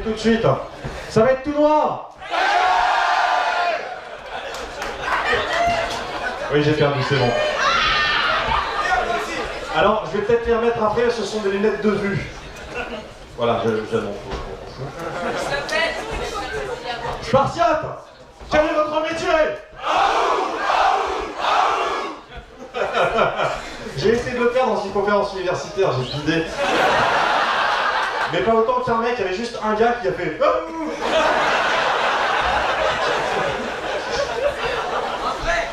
tout de suite. Ça va être tout noir. Oui, j'ai perdu, c'est bon. Alors, je vais peut-être les remettre après, ce sont des lunettes de vue. Voilà, j'annonce. Spartiate, quel est votre métier? J'ai essayé de le faire dans une conférence universitaire, j'ai l'idée. Mais pas autant qu'un mec, il y avait juste un gars qui a fait...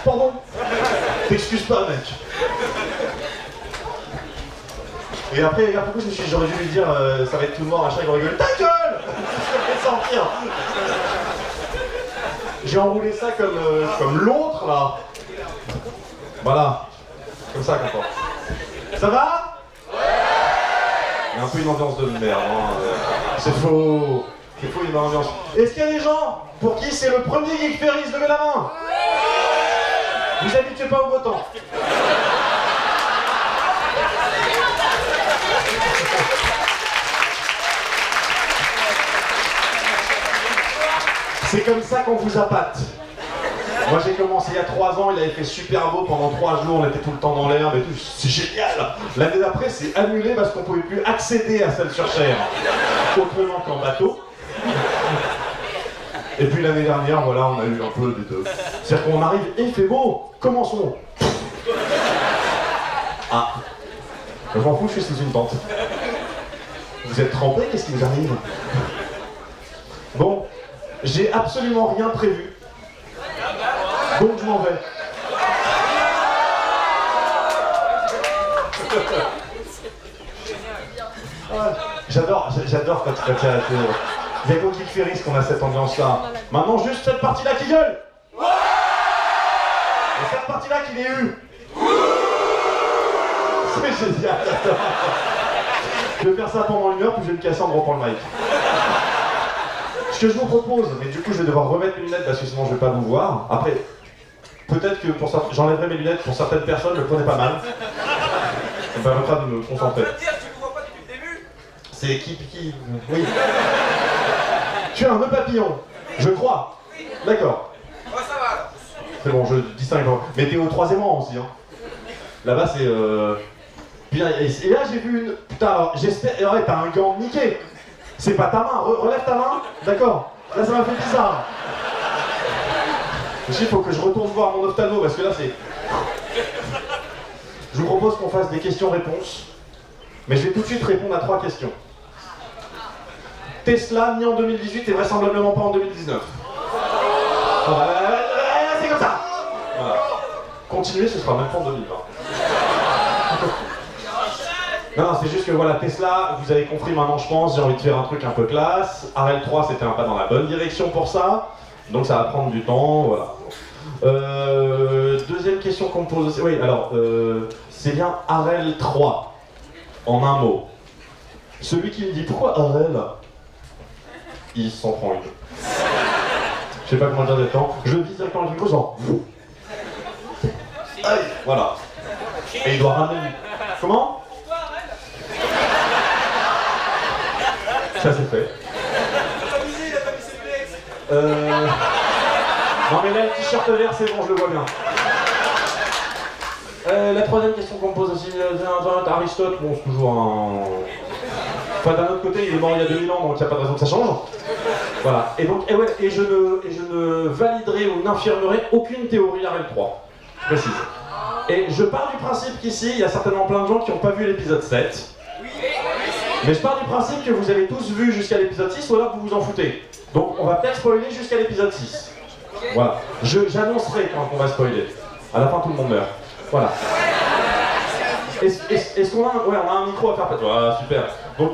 Pardon. T'excuses pas, mec. Et après, regarde pourquoi j'aurais dû lui dire ça va être tout noir, machin, il va rigoler. Ta gueule. Ça me fait sortir. J'ai enroulé ça comme l'autre, là. Voilà. Comme ça, content. Ça va? Ouais. Il y a un peu une ambiance de merde, hein. C'est faux. C'est faux, il y a une ambiance. Est-ce qu'il y a des gens pour qui c'est le premier Geek Ferris? Levez la main. Vous habituez pas au beau temps. C'est comme ça qu'on vous appâte. Moi j'ai commencé il y a 3 ans, il avait fait super beau pendant 3 jours, on était tout le temps dans l'herbe et tout, c'est génial. L'année d'après c'est annulé parce qu'on pouvait plus accéder à Celles-sur-Cher autrement qu'en bateau. Et puis l'année dernière, voilà, on a eu un peu des deux. C'est-à-dire qu'on arrive et il fait beau, commençons. Ah, je m'en fous, je suis sous une tente. Vous êtes trempés, qu'est-ce qui vous arrive? Bon, j'ai absolument rien prévu. Donc je m'en vais. J'adore quand il y a... Il y a qu'au Geek Ferris qu'on a cette ambiance-là. Maintenant, juste cette partie-là qui gueule. Et cette partie-là qui l'est eu. C'est génial. Je vais faire ça pendant 1 heure, puis je vais me casser en reprend le mic. Ce que je vous propose, mais du coup je vais devoir remettre mes lunettes parce que sinon je vais pas vous voir. Après, peut-être que pour ça, j'enlèverai mes lunettes pour certaines personnes, le prenez pas mal. Ça me permettra de me concentrer. On peut dire, tu ne vois pas depuis le début. C'est qui... Oui. Tu as un nœud papillon, je crois. D'accord. Ouais, ça va alors. C'est bon, je distingue. Mais t'es au 3e rang aussi, hein. Là-bas, c'est... Putain, et là, j'ai vu une... Putain, alors, j'espère... Ouais, t'as un gant niqué. C'est pas ta main. Relève ta main. D'accord. Là, ça m'a fait bizarre. Il faut que je retourne voir mon ophtalmo, parce que là, c'est... Je vous propose qu'on fasse des questions-réponses. Mais je vais tout de suite répondre à 3 questions. Tesla mis en 2018 et vraisemblablement pas en 2019. Voilà, c'est comme ça. Voilà. Continuez, ce sera même pas en 2020. Non, c'est juste que voilà, Tesla, vous avez compris maintenant je pense, j'ai envie de faire un truc un peu classe. Arel 3 c'était un pas dans la bonne direction pour ça. Donc ça va prendre du temps, voilà. Deuxième question qu'on me pose aussi, oui alors, c'est bien Arel 3, en un mot. Celui qui me dit pourquoi Arel, il s'en prend une. Je sais pas comment dire des temps. Je vis directement le micro, genre. Aïe, voilà. Et il doit ramener. Comment? Ça c'est fait. Il a pas mis ses flex. Non mais là, le t-shirt vert, c'est bon, je le vois bien. La troisième question qu'on me pose aussi, Aristote, bon c'est toujours un... Enfin d'un autre côté, il est mort il y a 2000 ans, donc il n'y a pas de raison que ça change. Voilà, et donc, et je ne validerai ou n'infirmerai aucune théorie Arel 3, je précise. Et je pars du principe qu'ici, il y a certainement plein de gens qui n'ont pas vu l'épisode 7. Mais je pars du principe que vous avez tous vu jusqu'à l'épisode 6, ou alors vous vous en foutez. Donc on va peut-être spoiler jusqu'à l'épisode 6. Voilà, j'annoncerai quand on va spoiler. À la fin, tout le monde meurt. Voilà. Est-ce qu'on a un... Ouais, on a un micro à faire peut-être. Ah, super. Donc,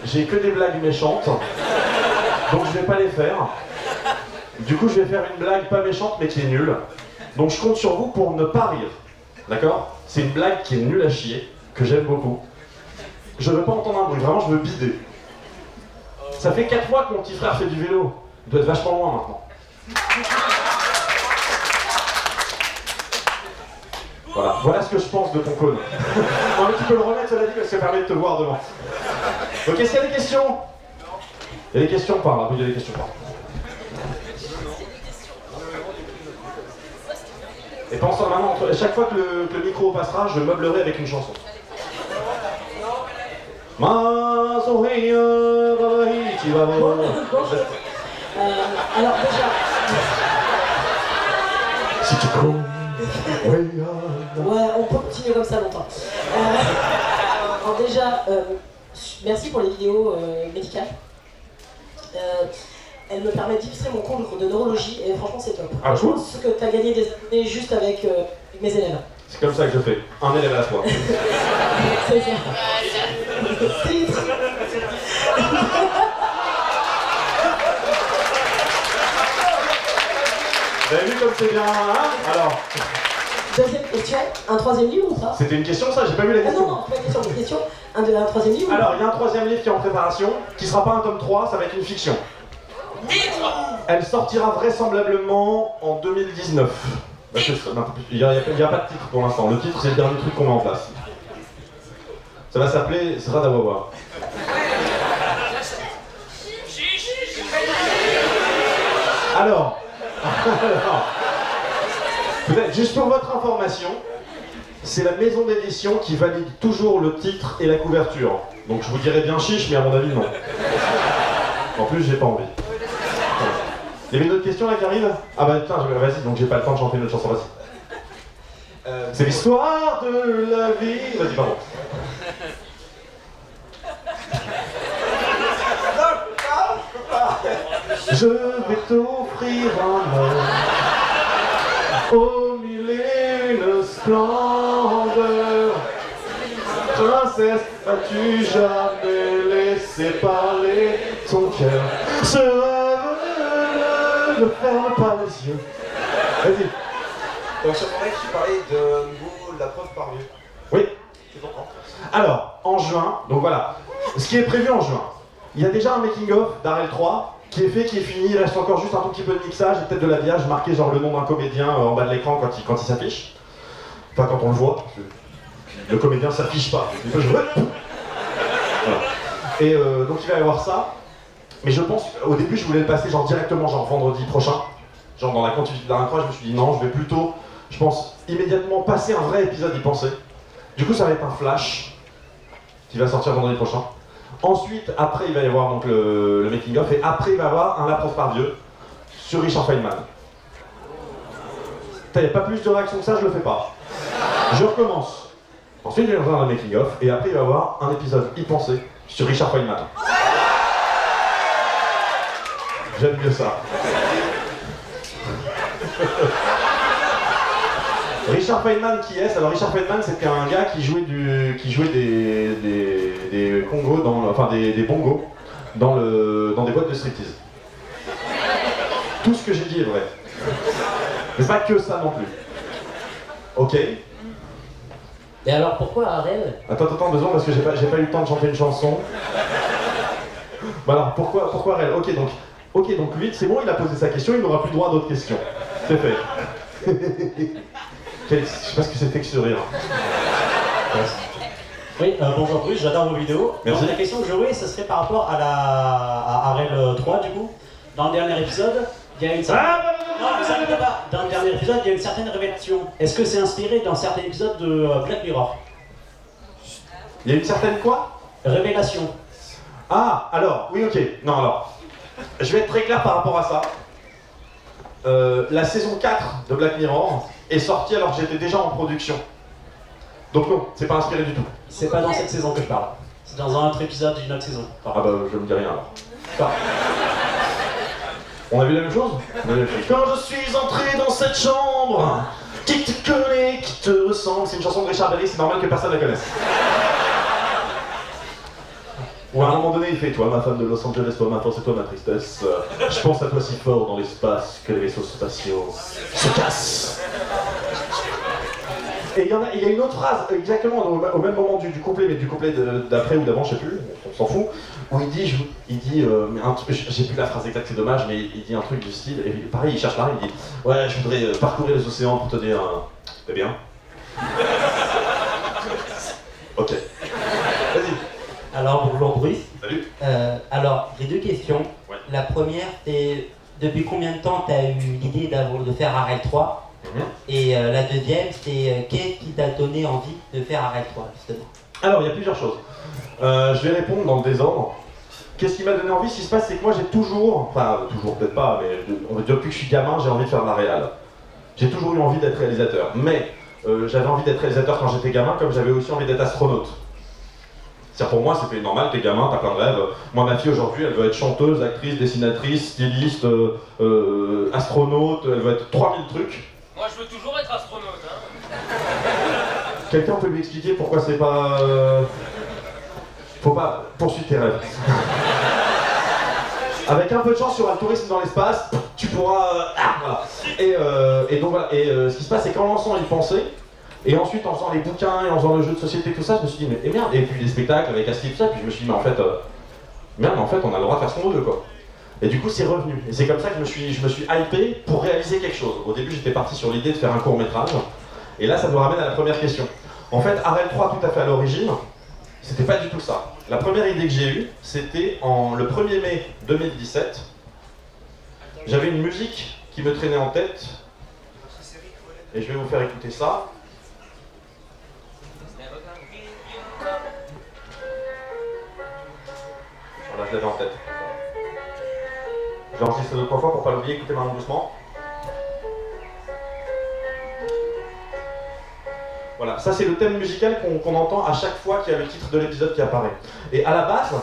j'ai que des blagues méchantes, donc je vais pas les faire. Du coup, je vais faire une blague pas méchante, mais qui est nulle. Donc je compte sur vous pour ne pas rire. D'accord? C'est une blague qui est nulle à chier, que j'aime beaucoup. Je veux pas entendre un bruit, vraiment, je veux bider. Ça fait 4 mois que mon petit frère fait du vélo. Il doit être vachement loin maintenant. Voilà, voilà ce que je pense de ton cône. Non mais tu peux le remettre, cela dit, parce que ça permet de te voir devant. Ok, est-ce qu'il y a des questions? Il y a des questions par là, oui, il y a des questions par là. Et pense maintenant, chaque fois que le micro passera, je meublerai avec une chanson. Bonjour. Alors déjà... Si tu cours, ouais, on peut continuer comme ça longtemps. Alors déjà, merci pour les vidéos médicales. Elles me permettent d'illustrer mon cours de neurologie et franchement c'est top. Ah, je pense que tu as gagné des années juste avec mes élèves. C'est comme ça que je fais, un élève à la fois. C'est ça. Titre. Vous avez vu comme c'est bien, hein? Alors. Deuxième question, un troisième livre ou pas? C'était une question ça, j'ai pas vu la question. Non, pas une question, un troisième livre. Alors, il y a un troisième livre qui est en préparation, qui sera pas un tome 3, ça va être une fiction. Elle sortira vraisemblablement en 2019. Il n'y a pas de titre pour l'instant, le titre c'est le dernier truc qu'on met en place. Ça va s'appeler Sradawawa. Alors, peut-être juste pour votre information, c'est la maison d'édition qui valide toujours le titre et la couverture. Donc je vous dirais bien chiche, mais à mon avis non. En plus, j'ai pas envie. Il y avait une autre question là qui arrive? Ah bah putain, vas-y, donc j'ai pas le temps de chanter une autre chanson, vas-y. C'est l'histoire de la vie... Vas-y, pardon. Je vais t'offrir un homme au mille et une splendeur. Princesse, as-tu jamais laissé parler ton cœur? Ce rêve ne ferme pas les yeux. Vas-y. Donc sur mon mec, tu parlais de nouveau la preuve par vieux. Oui. C'est pour quand? Alors, en juin, donc voilà, ce qui est prévu en juin, il y a déjà un making-of d'Arel 3 qui est fait, qui est fini, il reste encore juste un tout petit peu de mixage et peut-être de l'habillage, marqué genre le nom d'un comédien en bas de l'écran quand il s'affiche. Enfin, quand on le voit, parce que le comédien s'affiche pas. Il peut jouer. Voilà. Et donc il va y avoir ça, mais je pense, au début je voulais le passer genre directement, genre vendredi prochain, genre dans la continuité d'Arel 3, je me suis dit non, je vais plutôt, je pense, immédiatement passer un vrai épisode y penser. Du coup ça va être un flash qui va sortir vendredi prochain. Ensuite, après il va y avoir donc le making of et après il va y avoir un La preuve par vieux sur Richard Feynman. Il n'y a pas plus de réaction que ça, je le fais pas. Je recommence. Ensuite il va y avoir un making of et après il va y avoir un épisode y penser sur Richard Feynman. J'aime mieux ça. Richard Feynman qui est-ce? Alors Richard Feynman c'était un gars qui jouait des congos, enfin des bongos dans des boîtes de striptease. Tout ce que j'ai dit est vrai. Mais pas que ça non plus. Ok. Et alors pourquoi Arel? Attends, 2 secondes parce que j'ai pas eu le temps de chanter une chanson. Bah alors pourquoi Arel? Ok donc lui c'est bon, il a posé sa question, il n'aura plus droit à d'autres questions. C'est fait. Je sais pas ce que c'était que ce rire. Oui, bonjour Bruce, j'adore vos vidéos. Merci. Donc la question que j'aurais, ce serait par rapport à Arel 3 du coup. Dans le dernier épisode, il y a une certaine... Non, vous inquiétez pas. Dans le dernier épisode, il y a une certaine révélation. Est-ce que c'est inspiré d'un certain épisode de Black Mirror? Il y a une certaine quoi? Révélation. Ah, alors, oui ok. Non alors, je vais être très clair par rapport à ça. La saison 4 de Black Mirror est sortie alors que j'étais déjà en production. Donc non, c'est pas inspiré du tout. C'est pas dans cette saison que je parle. C'est dans un autre épisode d'une autre saison. Ah bah je me dis rien alors. Enfin, on a vu la même chose? Quand je suis entré dans cette chambre, qui te connaît, qui te ressemble, c'est une chanson de Richard Berry, c'est normal que personne la connaisse. Ou à un moment donné il fait, toi ma femme de Los Angeles, toi ma force et toi ma tristesse, je pense à toi si fort dans l'espace que les vaisseaux spatiaux se cassent. Et il y a une autre phrase, exactement au même moment du couplet, mais du couplet d'après ou d'avant, je sais plus, on s'en fout, où il dit j'ai plus la phrase exacte, c'est dommage, mais il dit un truc du style, et pareil, il cherche pareil, il dit ouais, je voudrais parcourir les océans pour te dire, eh bien, Ok. Vas-y. Alors, bonjour Bruce. Salut. Alors, j'ai deux questions. Ouais. La première, c'est depuis combien de temps tu as eu l'idée de faire Arel 3 Et la deuxième, c'est qu'est-ce qui t'a donné envie de faire Arel 3, justement? Alors, il y a plusieurs choses. Je vais répondre dans le désordre. Qu'est-ce qui m'a donné envie? Ce qui se passe, c'est que moi j'ai toujours, enfin toujours peut-être pas, mais depuis que je suis gamin, j'ai envie de faire de la réal. J'ai toujours eu envie d'être réalisateur. Mais j'avais envie d'être réalisateur quand j'étais gamin, comme j'avais aussi envie d'être astronaute. C'est-à-dire pour moi, c'était normal, t'es gamin, t'as plein de rêves. Moi, ma fille aujourd'hui, elle veut être chanteuse, actrice, dessinatrice, styliste, astronaute, elle veut être 3000 trucs. Moi, je veux toujours être astronaute, hein. Quelqu'un peut lui expliquer pourquoi c'est pas... Faut pas poursuivre tes rêves. Avec un peu de chance sur un tourisme dans l'espace, tu pourras... voilà. Et donc voilà, ce qui se passe, c'est qu'en lançant y penser, et ensuite en faisant les bouquins et en faisant le jeu de société, tout ça, je me suis dit, mais merde, et puis les spectacles avec Asti, tout ça, puis je me suis dit, mais en fait, merde, en fait, on a le droit de faire ce qu'on veut, quoi. Et du coup, c'est revenu. Et c'est comme ça que je me suis hypé pour réaliser quelque chose. Au début, j'étais parti sur l'idée de faire un court-métrage, et là, ça nous ramène à la première question. En fait, Arel 3, tout à fait à l'origine, c'était pas du tout ça. La première idée que j'ai eue, c'était le 1er mai 2017. J'avais une musique qui me traînait en tête, et je vais vous faire écouter ça. Voilà, je l'avais en tête. Je vais enregistrer 2-3 fois pour pas l'oublier, écoutez maintenant doucement. Voilà, ça c'est le thème musical qu'on entend à chaque fois qu'il y a le titre de l'épisode qui apparaît. Et à la base,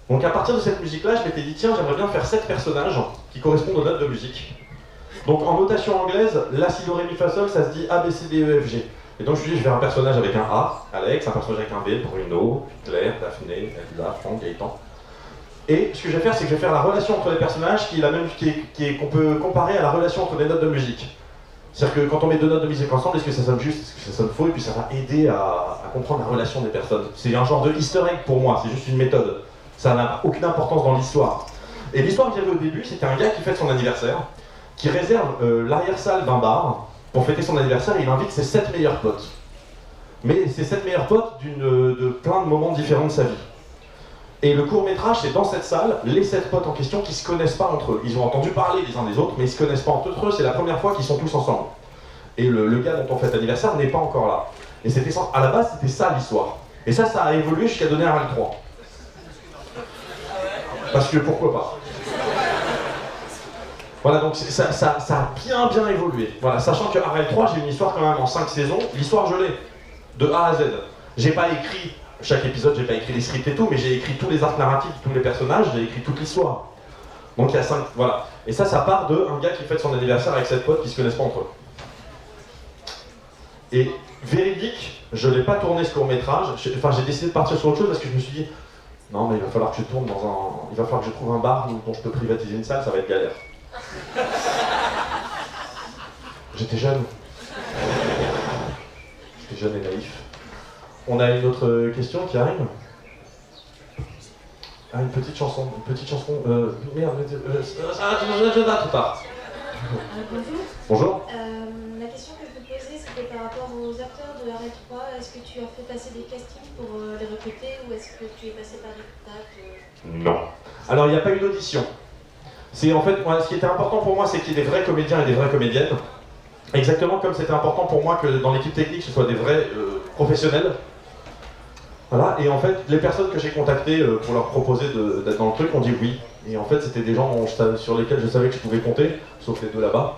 donc à partir de cette musique-là, je m'étais dit tiens, j'aimerais bien faire 7 personnages qui correspondent aux notes de musique. Donc en notation anglaise, la, si, do, ré, mi, fa, sol, ça se dit A, B, C, D, E, F, G. Et donc je me suis dit, je vais faire un personnage avec un A, Alex, un personnage avec un B, Bruno, Claire, Daphné, Elsa, Franck, Gaëtan. Et ce que je vais faire, c'est que je vais faire la relation entre les personnages qui est la même, qu'on peut comparer à la relation entre les notes de musique. C'est-à-dire que quand on met 2 notes de musique ensemble, est-ce que ça sonne juste, est-ce que ça sonne faux, et puis ça va aider à comprendre la relation des personnes. C'est un genre de easter egg pour moi, c'est juste une méthode. Ça n'a aucune importance dans l'histoire. Et l'histoire que j'avais au début, c'était un gars qui fête son anniversaire, qui réserve l'arrière-salle d'un bar pour fêter son anniversaire, et il invite ses 7 meilleurs potes. Mais ses 7 meilleurs potes de plein de moments différents de sa vie. Et le court-métrage, c'est dans cette salle, les 7 potes en question qui se connaissent pas entre eux. Ils ont entendu parler les uns des autres, mais ils se connaissent pas entre eux, c'est la première fois qu'ils sont tous ensemble. Et le gars dont on fête l'anniversaire n'est pas encore là. Et c'était à la base, c'était ça l'histoire. Et ça a évolué jusqu'à donner un Arel 3. Parce que pourquoi pas. Voilà, donc ça a bien évolué. Voilà, sachant que Arel 3, j'ai une histoire quand même en 5 saisons. L'histoire, je l'ai, de A à Z. J'ai pas écrit chaque épisode, j'ai pas écrit les scripts et tout, mais j'ai écrit tous les arcs narratifs, tous les personnages, j'ai écrit toute l'histoire. Donc il y a 5, voilà. Et ça part d'un gars qui fête son anniversaire avec 7 potes qui se connaissent pas entre eux. Et véridique, je l'ai pas tourné ce court-métrage, enfin j'ai décidé de partir sur autre chose parce que je me suis dit, non mais il va falloir que je tourne il va falloir que je trouve un bar dont je peux privatiser une salle, ça va être galère. J'étais jeune. J'étais jeune et naïf. On a une autre question qui arrive. Ah, une petite chanson. Merde, trop tard. Bonjour. Bonjour. La question que je me posais, c'était par rapport aux acteurs de Arel 3. Est-ce que tu as fait passer des castings pour les recruter ou est-ce que tu es passé par des contacts Non. Alors, il n'y a pas eu d'audition. C'est en fait, ce qui était important pour moi, c'est qu'il y ait des vrais comédiens et des vraies comédiennes. Exactement comme c'était important pour moi que dans l'équipe technique, ce soit des vrais professionnels. Voilà, et en fait, les personnes que j'ai contactées pour leur proposer d'être dans le truc ont dit oui. Et en fait, c'était des gens sur lesquels je savais que je pouvais compter, sauf les deux là-bas.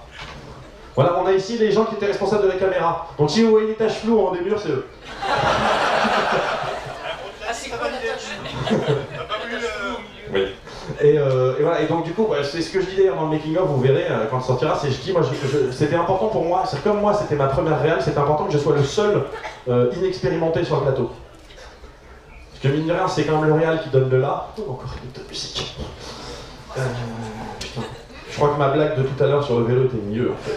Voilà, on a ici les gens qui étaient responsables de la caméra. Donc si vous voyez des taches floues en des murs, c'est eux. Ah, c'est quoi la tâche? T'as pas vu Oui. Et voilà, et donc du coup, c'est ce que je dis d'ailleurs dans le making of, vous verrez quand ça sortira, c'est je dis, moi, c'était important pour moi, c'est comme moi, c'était ma première réal, c'était important que je sois le seul inexpérimenté sur le plateau. Parce que mine de rien, c'est quand même le réal qui donne le là. Oh, encore une autre musique. Putain. Je crois que ma blague de tout à l'heure sur le vélo était mieux en fait.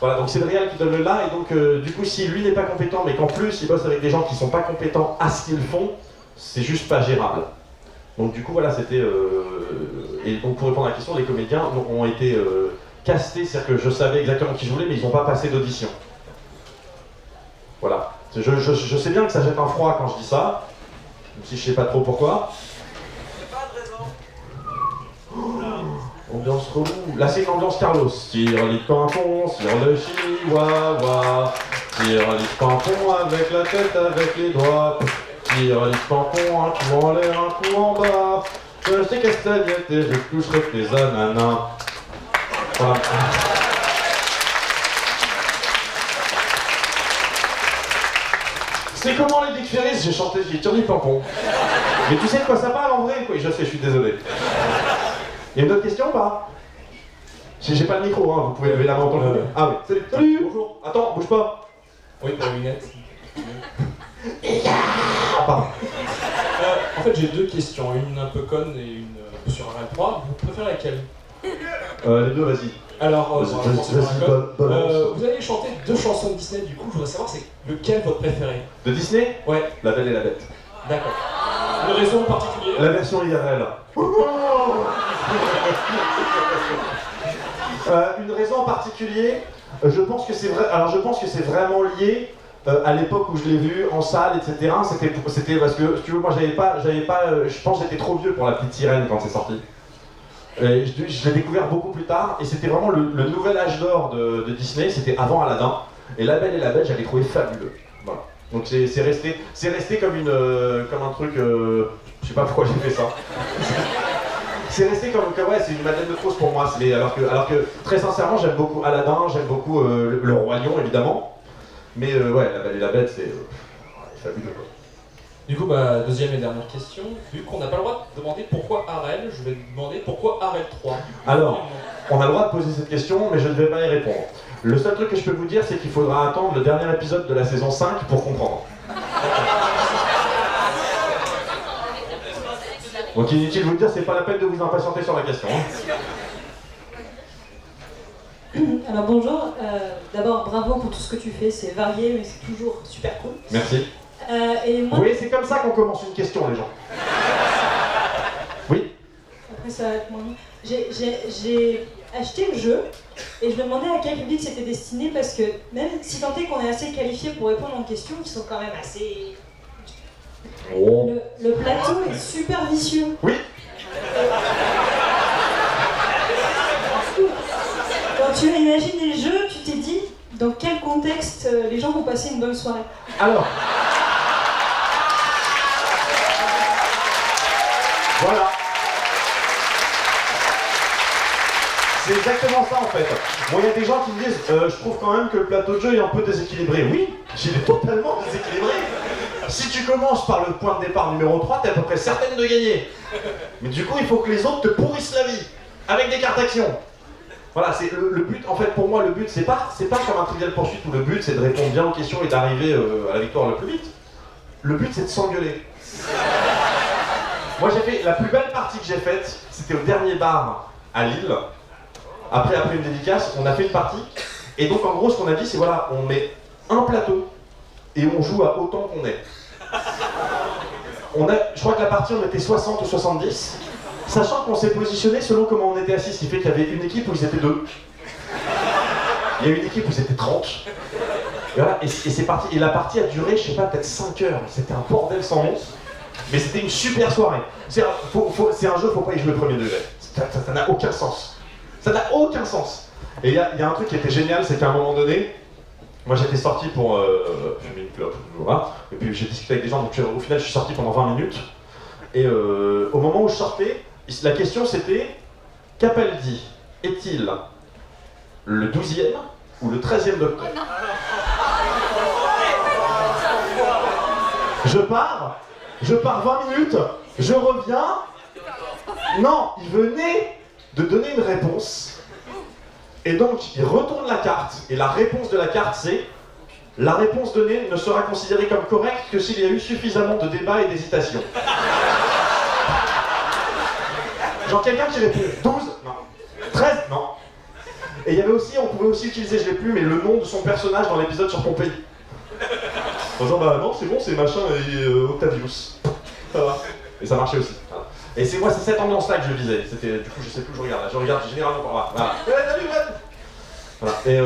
Voilà, donc c'est le réal qui donne le là, et donc du coup, si lui n'est pas compétent, mais qu'en plus il bosse avec des gens qui sont pas compétents à ce qu'ils font, c'est juste pas gérable. Donc du coup, voilà, c'était... Et donc pour répondre à la question, les comédiens ont été castés, c'est-à-dire que je savais exactement qui je voulais, mais ils n'ont pas passé d'audition. Voilà. Je sais bien que ça jette un froid quand je dis ça, même si je sais pas trop pourquoi. Ambiance relou. Là c'est une ambiance Carlos. Tire les pimpons sur le chihuahua. Tire les pimpons avec la tête, avec les doigts. Tire les pimpons, un coup en l'air, un coup en bas. Je sais castagnette et je toucherai tes ananas. Voilà. C'est comment les Dick Ferris, j'ai chanté, j'ai tiré les pimpons. Mais tu sais de quoi ça parle en vrai? Oui, je sais, je suis désolé. Il y a une autre question ou pas? J'ai pas le micro, hein, vous pouvez lever la main en tant que... Ah oui, salut, salut. Bonjour. Attends, bouge pas. Oui, pour les lunettes. Ah, pardon. En fait, j'ai deux questions, une un peu conne et une sur Arrêt 3. Vous préférez laquelle? Les deux, vas-y. Alors, on va commencer par la conne. balance. Vous avez chanté 2 chansons de Disney, du coup, je voudrais savoir c'est lequel votre préféré? De Disney? Ouais, La Belle et la Bête. d'accord. Une raison particulière? La version IRL. Une raison en particulier, je pense que c'est vrai. Alors je pense que c'est vraiment lié à l'époque où je l'ai vu en salle, etc. C'était parce que, si tu veux, moi je pense que j'étais trop vieux pour La Petite Sirène quand c'est sorti. Et je l'ai découvert beaucoup plus tard, et c'était vraiment le nouvel âge d'or de Disney. C'était avant Aladdin. Et La Belle et la Bête, j'avais trouvé fabuleux. Voilà. Donc c'est resté comme un truc. Je sais pas pourquoi j'ai fait ça. C'est resté comme ouais, c'est une Madeleine de Proust pour moi. Alors que très sincèrement, j'aime beaucoup Aladdin, j'aime beaucoup le Roi Lion évidemment. Mais ouais, La Belle et la Bête, c'est fabuleux quoi. Du coup, deuxième et dernière question. Vu qu'on n'a pas le droit de demander pourquoi Arel, je vais demander pourquoi Arel 3. Alors, on a le droit de poser cette question, mais je ne vais pas y répondre. Le seul truc que je peux vous dire, c'est qu'il faudra attendre le dernier épisode de la saison 5 pour comprendre. Donc inutile de vous dire, c'est pas la peine de vous impatienter sur la question. Hein. Alors bonjour, d'abord bravo pour tout ce que tu fais, c'est varié mais c'est toujours super cool. Merci. Et moi, Oui, c'est comme ça qu'on commence une question, les gens. Oui. après ça va être moins long. J'ai acheté le jeu et je me demandais à quel public c'était destiné parce que même si tant est qu'on est assez qualifié pour répondre aux questions qui sont quand même assez... Oh. Le plateau est super vicieux. Oui. Quand tu as imaginé le jeu, tu t'es dit dans quel contexte les gens vont passer une bonne soirée. Alors. Voilà. C'est exactement ça en fait. Bon, il y a des gens qui me disent je trouve quand même que le plateau de jeu est un peu déséquilibré. Oui, il est totalement déséquilibré. Si tu commences par le point de départ numéro 3, t'es à peu près certaine de gagner. Mais du coup, il faut que les autres te pourrissent la vie. Avec des cartes d'action. Voilà, c'est le but, en fait, pour moi, le but, c'est pas comme un Trivial Pursuit où le but, c'est de répondre bien aux questions et d'arriver à la victoire le plus vite. Le but, c'est de s'engueuler. Moi, j'ai fait, la plus belle partie que j'ai faite, c'était au dernier bar à Lille. Après une dédicace, on a fait une partie. Et donc, en gros, ce qu'on a dit, c'est voilà, on met un plateau et on joue à autant qu'on est. Je crois que la partie, on était 60 ou 70. Sachant qu'on s'est positionné selon comment on était assis, ce qui fait qu'il y avait une équipe où ils étaient 2. Il y a une équipe où ils étaient 30. Et voilà, et c'est parti. Et la partie a duré, je sais pas, peut-être 5 heures. C'était un bordel sans nom. Mais c'était une super soirée. C'est un jeu, faut pas y jouer au premier degré. Ça n'a aucun sens. Ça n'a aucun sens. Et il y a un truc qui était génial, c'est qu'à un moment donné, moi j'étais sorti pour fumer une clope, voilà. Et puis j'ai discuté avec des gens, donc au final je suis sorti pendant 20 minutes. Et au moment où je sortais, la question c'était, Capaldi est-il le 12e ou le 13e docteur? Je pars 20 minutes, je reviens. Non, il venait de donner une réponse. Et donc, il retourne la carte. Et la réponse de la carte, c'est: la réponse donnée ne sera considérée comme correcte que s'il y a eu suffisamment de débats et d'hésitation. Genre quelqu'un qui répond 12? Non. 13? Non. Et il y avait aussi, on pouvait aussi utiliser, je l'ai plus, mais le nom de son personnage dans l'épisode sur Pompéi. En disant bah non, c'est bon, c'est machin et Octavius. Ça va. Et ça marchait aussi. Voilà. Et c'est cette ambiance-là que je visais. C'était, du coup, je sais plus où je regarde. Là. Je regarde généralement par là. Voilà. Voilà. Et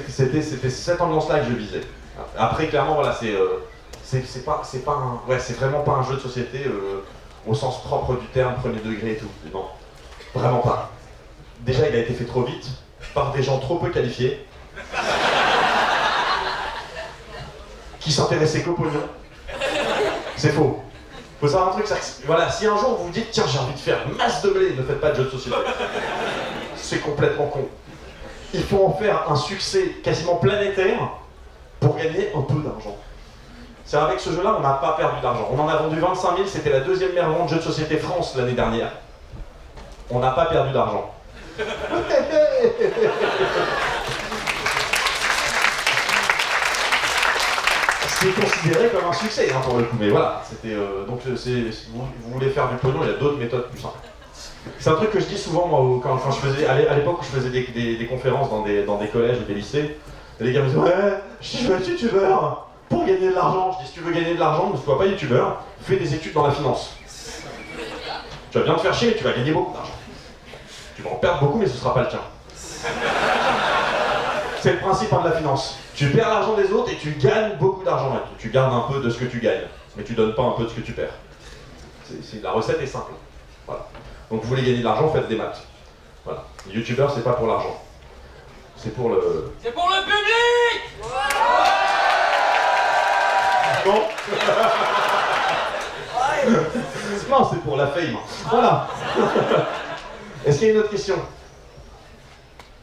c'était cette ambiance-là que je visais. Après, clairement, voilà, c'est vraiment pas un jeu de société au sens propre du terme, premier degré et tout. Non, vraiment pas. Déjà, il a été fait trop vite, par des gens trop peu qualifiés, qui s'intéressaient qu'au pognon. C'est faux. Faut savoir un truc, voilà, si un jour vous vous dites, tiens, j'ai envie de faire masse de blé, ne faites pas de jeu de société. C'est complètement con. Il faut en faire un succès quasiment planétaire pour gagner un peu d'argent. C'est avec ce jeu-là, on n'a pas perdu d'argent. On en a vendu 25 000, c'était la deuxième meilleure vente de jeux de société France l'année dernière. On n'a pas perdu d'argent. C'est considéré comme un succès hein, pour le coup, mais voilà, c'était donc si vous voulez faire du pognon, il y a d'autres méthodes plus simples. C'est un truc que je dis souvent moi quand je faisais, à l'époque où je faisais des conférences dans des collèges ou des lycées, les gars me disaient ouais, je veux être youtubeur pour gagner de l'argent. Je dis si tu veux gagner de l'argent, ne sois pas youtubeur, fais des études dans la finance. Tu vas bien te faire chier, mais tu vas gagner beaucoup d'argent. Tu vas en perdre beaucoup, mais ce sera pas le tien. C'est le principe hein, de la finance. Tu perds l'argent des autres et tu gagnes beaucoup d'argent. Tu gardes un peu de ce que tu gagnes, mais tu donnes pas un peu de ce que tu perds. La recette est simple. Voilà. Donc vous voulez gagner de l'argent, faites des maths. Voilà. Les youtubeurs, c'est pas pour l'argent. C'est pour le... C'est pour le public. Non. Non, c'est pour la fame. Voilà. Est-ce qu'il y a une autre question?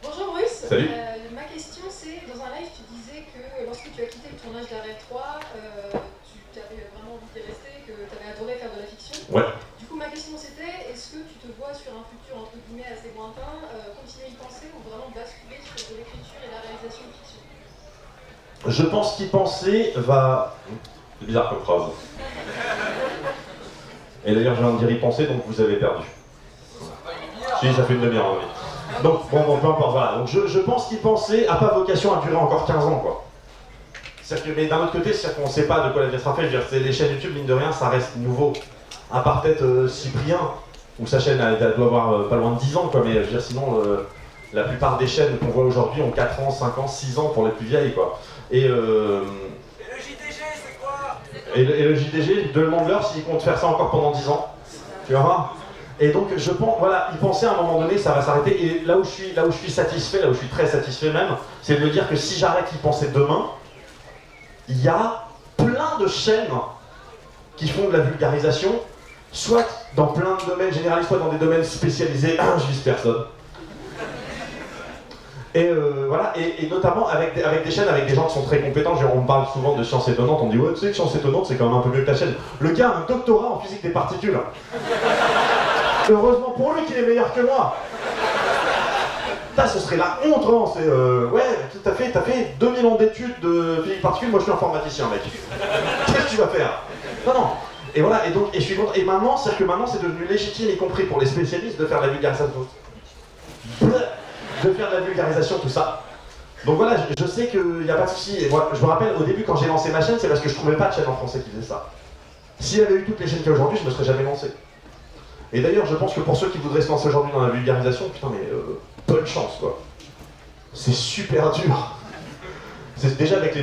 Bonjour Bruce. Salut. Ma question c'est, dans un live tu disais que lorsque tu as quitté le tournage d'Arrêt 3, tu avais vraiment envie d'y rester, que tu avais adoré faire de la fiction. Ouais. Du coup ma question c'était, est-ce que tu te vois sur un futur entre guillemets assez lointain, continuer à y penser ou vraiment basculer sur de l'écriture et de la réalisation de fiction? Je pense qu'y penser va... C'est bizarre comme phrase. Et d'ailleurs, je viens de dire y penser, donc vous avez perdu. Si, ça fait une demi-heure, oui. Donc, bon, peu importe, voilà. Donc, je pense qu'y penser n'a pas vocation à durer encore 15 ans, quoi. Mais d'un autre côté, c'est-à-dire qu'on ne sait pas de quoi la vie sera faite. Les chaînes YouTube, mine de rien, ça reste nouveau. À part peut-être Cyprien, où sa chaîne elle doit avoir pas loin de 10 ans, quoi. Mais je veux dire, sinon, la plupart des chaînes qu'on voit aujourd'hui ont 4 ans, 5 ans, 6 ans pour les plus vieilles, quoi. Et le JDG, c'est quoi? Et le JDG, demande-leur s'ils comptent faire ça encore pendant 10 ans. Tu vois? Et donc, je pense, voilà, y penser à un moment donné, ça va s'arrêter. Et là où je suis satisfait, là où je suis très satisfait même, c'est de me dire que si j'arrête d'y penser demain, il y a plein de chaînes qui font de la vulgarisation, soit dans plein de domaines généralistes, soit dans des domaines spécialisés, je vise personne. Et voilà, et notamment avec des chaînes avec des gens qui sont très compétents. On me parle souvent de Science Étonnante, on me dit ouais, tu sais que Science Étonnante c'est quand même un peu mieux que ta chaîne. Le gars a un doctorat en physique des particules. Heureusement pour lui qu'il est meilleur que moi. Ça, ce serait la honte, hein. C'est ouais, t'as fait 2000 ans d'études de physique particules, moi je suis informaticien, mec. Qu'est-ce que tu vas faire? Non, non. Et voilà, et donc, et je suis content. Et maintenant, c'est-à-dire que maintenant c'est devenu légitime, y compris pour les spécialistes, de faire de la vulgarisation. De faire de la vulgarisation, tout ça. Donc voilà, je sais qu'il n'y a pas de souci. Et moi, je me rappelle, au début, quand j'ai lancé ma chaîne, c'est parce que je trouvais pas de chaîne en français qui faisait ça. S'il y avait eu toutes les chaînes qu'il y a aujourd'hui, je me serais jamais lancé. Et d'ailleurs, je pense que pour ceux qui voudraient se lancer aujourd'hui dans la vulgarisation, putain, mais bonne chance, quoi. C'est super dur. Déjà avec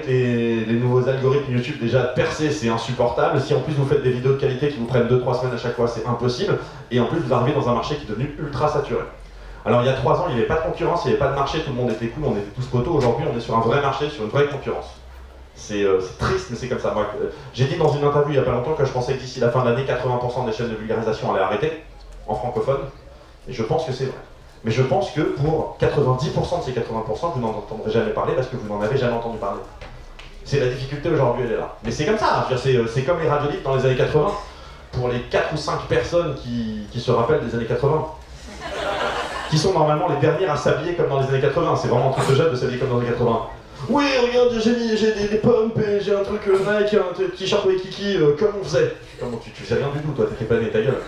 les nouveaux algorithmes YouTube, déjà percer, c'est insupportable. Si en plus vous faites des vidéos de qualité qui vous prennent 2-3 semaines à chaque fois, c'est impossible. Et en plus, vous arrivez dans un marché qui est devenu ultra saturé. Alors il y a 3 ans, il n'y avait pas de concurrence, il n'y avait pas de marché, tout le monde était cool, on était tous poteaux. Aujourd'hui, on est sur un vrai marché, sur une vraie concurrence. C'est triste, mais c'est comme ça. Moi, j'ai dit dans une interview il n'y a pas longtemps que je pensais que d'ici la fin de l'année, 80% des chaînes de vulgarisation allaient arrêter, en francophone. Et je pense que c'est vrai. Mais je pense que pour 90% de ces 80%, vous n'en entendrez jamais parler parce que vous n'en avez jamais entendu parler. C'est la difficulté aujourd'hui, elle est là. Mais c'est comme ça, c'est comme les radios libres dans les années 80. Pour les 4 ou 5 personnes qui se rappellent des années 80. Qui sont normalement les dernières à s'habiller comme dans les années 80. C'est vraiment un truc de jeune de s'habiller comme dans les années 80. Oui, regarde, j'ai des pompes et j'ai un truc Nike, un t-shirt avec Kiki, comme on faisait. Comment tu faisais rien du tout, toi, t'étais pas né, ta gueule.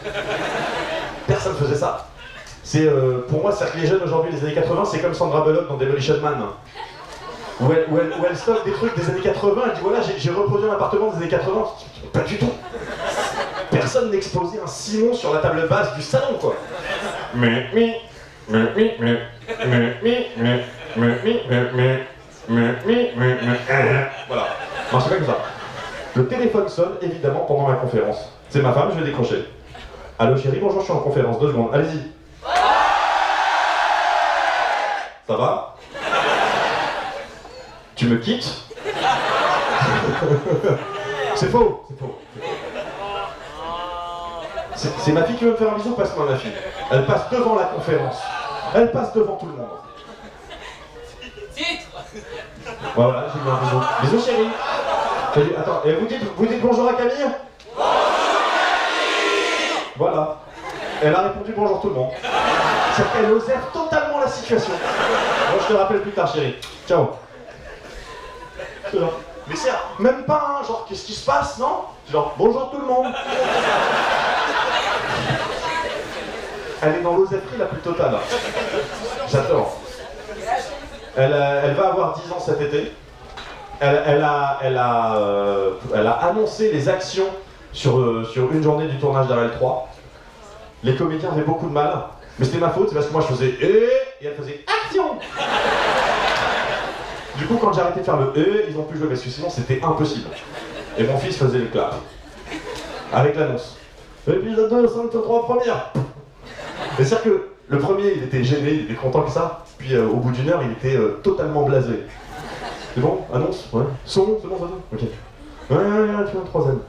Personne faisait ça. Pour moi, c'est que les jeunes aujourd'hui, les années 80, c'est comme Sandra Bullock dans Demolition Man. Où elle stocke des trucs des années 80, elle dit voilà, j'ai reproduit un appartement des années 80. Pas du tout. Personne n'exposait un ciment sur la table basse du salon, quoi. Mais. Voilà. Non, c'est pas comme ça. Le téléphone sonne, évidemment, pendant ma conférence. C'est ma femme, je vais décrocher. Allô chérie, bonjour, je suis en conférence, 2 secondes, allez-y. Ça va? Tu me quittes? C'est faux, c'est faux. C'est ma fille qui veut me faire un bisou, passe-moi ma fille. Elle passe devant la conférence. Elle passe devant tout le monde. Voilà, j'ai mis un bisou. Bisous chérie. Salut, attends, et vous dites bonjour à Camille? Voilà. Elle a répondu bonjour tout le monde. C'est qu'elle osait totalement la situation. Bon, je te rappelle plus tard chérie. Ciao. Mais c'est même pas un genre qu'est-ce qui se passe, non? Genre bonjour tout le monde. Elle est dans l'oseillerie la plus totale. J'adore. Elle va avoir 10 ans cet été. Elle a annoncé les actions sur une journée du tournage d'Arel 3. Les comédiens avaient beaucoup de mal. Mais c'était ma faute, c'est parce que moi je faisais et elle faisait action. Du coup, quand j'ai arrêté de faire le ils ont pu jouer parce que sinon c'était impossible. Et mon fils faisait le clap. Avec l'annonce. Épisode 2, 53 première. Mais c'est-à-dire que le premier, il était gêné, il était content que ça. Puis au bout d'une heure, il était totalement blasé. C'est bon? Annonce? Ouais. Son? C'est bon, ça va? Ok. Ouais, tu vois, 3ème.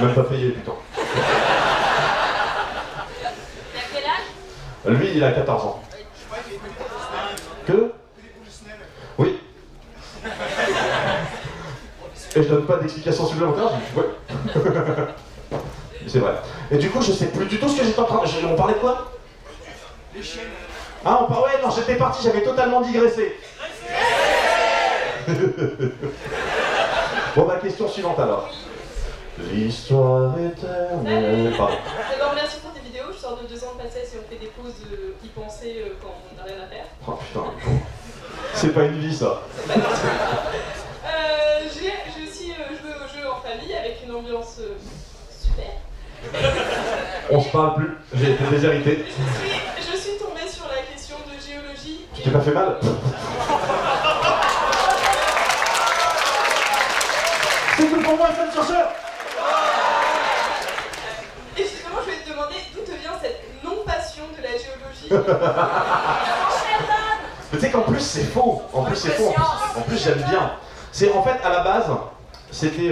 Même pas payé, putain. Il a quel âge? Lui, il a 14 ans. Que? Oui. Et je donne pas d'explication supplémentaire, je dis ouais. C'est vrai. Et du coup, je sais plus du tout ce que j'étais en train de... On parlait de quoi? Les chiennes. Ah, on parlait... Ouais, non, j'étais parti, j'avais totalement digressé. Bon, bah, question suivante alors. L'histoire éternelle... Pardon. D'abord, merci pour tes vidéos. Je sors de 2 ans de passesse et on fait des pauses y penser quand on n'a rien à faire. Oh putain. C'est pas une vie, ça. J'ai aussi joué au jeu en famille avec une ambiance super. On se parle plus, j'ai été déshérité. Je suis tombée sur la question de géologie. Tu t'es pas fait mal? C'est tout pour moi, Sam Chercheur. Et justement, je vais te demander d'où te vient cette non-passion de la géologie. Mais tu sais qu'en plus c'est faux. En plus c'est faux. En plus j'aime bien. C'est en fait à la base, c'était...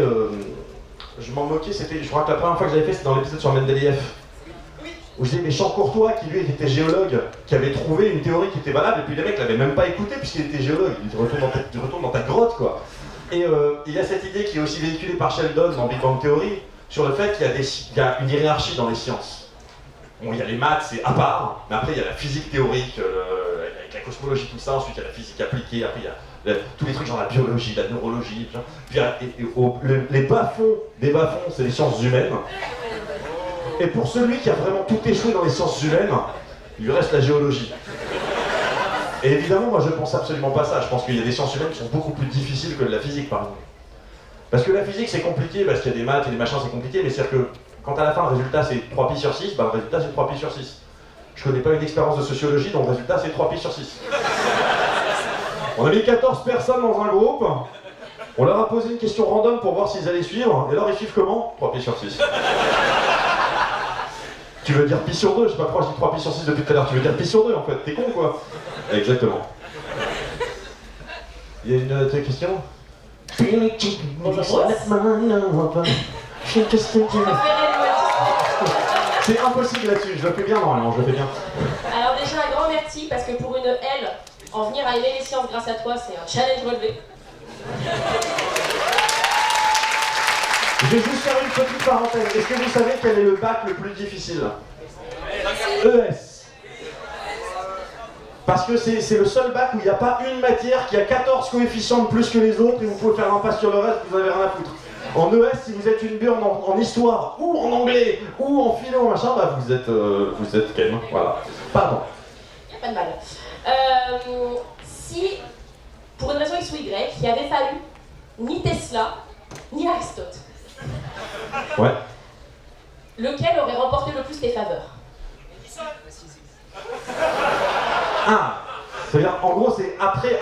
je m'en moquais, c'était... Je crois que la première fois que j'avais fait c'était dans l'épisode sur Mendeleïev. Où je disais mais Champ-Courtois qui lui était géologue, qui avait trouvé une théorie qui était valable et puis les mecs l'avaient même pas écouté puisqu'il était géologue. Il dit retourne dans ta grotte quoi. Et il y a cette idée qui est aussi véhiculée par Sheldon dans Big Bang Theory sur le fait qu'il y a une hiérarchie dans les sciences. Bon, il y a les maths, c'est à part, mais après il y a la physique théorique, avec la cosmologie, tout ça, ensuite il y a la physique appliquée, après il y a tous les trucs genre la biologie, la neurologie, puis il y a les bas-fonds des bas-fonds, c'est les sciences humaines. Et pour celui qui a vraiment tout échoué dans les sciences humaines, il lui reste la géologie. Et évidemment, moi je pense absolument pas ça, je pense qu'il y a des sciences humaines qui sont beaucoup plus difficiles que la physique par exemple. Parce que la physique c'est compliqué, parce qu'il y a des maths et des machins c'est compliqué, mais c'est-à-dire que quand à la fin le résultat c'est 3 pi sur 6, bah le résultat c'est 3 pi sur 6. Je connais pas une expérience de sociologie dont le résultat c'est 3 pi sur 6. On a mis 14 personnes dans un groupe, on leur a posé une question random pour voir s'ils allaient suivre, et alors ils suivent comment? 3 pi sur 6. Tu veux dire pi sur 2, je sais pas pourquoi je dis 3 pi sur 6 depuis tout à l'heure, tu veux dire pi sur 2 en fait, t'es con quoi? Exactement. Il y a une autre question? C'est impossible là-dessus, je le fais bien normalement, je le fais bien. Alors déjà un grand merci parce que pour une L, en venir à aimer les sciences grâce à toi, c'est un challenge relevé. Je vais juste faire une petite parenthèse. Est-ce que vous savez quel est le bac le plus difficile? ES. Parce que c'est le seul bac où il n'y a pas une matière qui a 14 coefficients de plus que les autres et vous pouvez faire l'impasse sur le reste, vous n'avez rien à foutre. En ES, si vous êtes une burne en histoire, ou en anglais, ou en philo, machin, bah vous êtes Ken, voilà. Pardon. Y a pas de mal. Si, pour une raison X ou Y, il n'y avait pas eu ni Tesla, ni Aristote, ouais. Lequel aurait remporté le plus tes faveurs? Ah, C'est-à-dire, en gros, c'est après,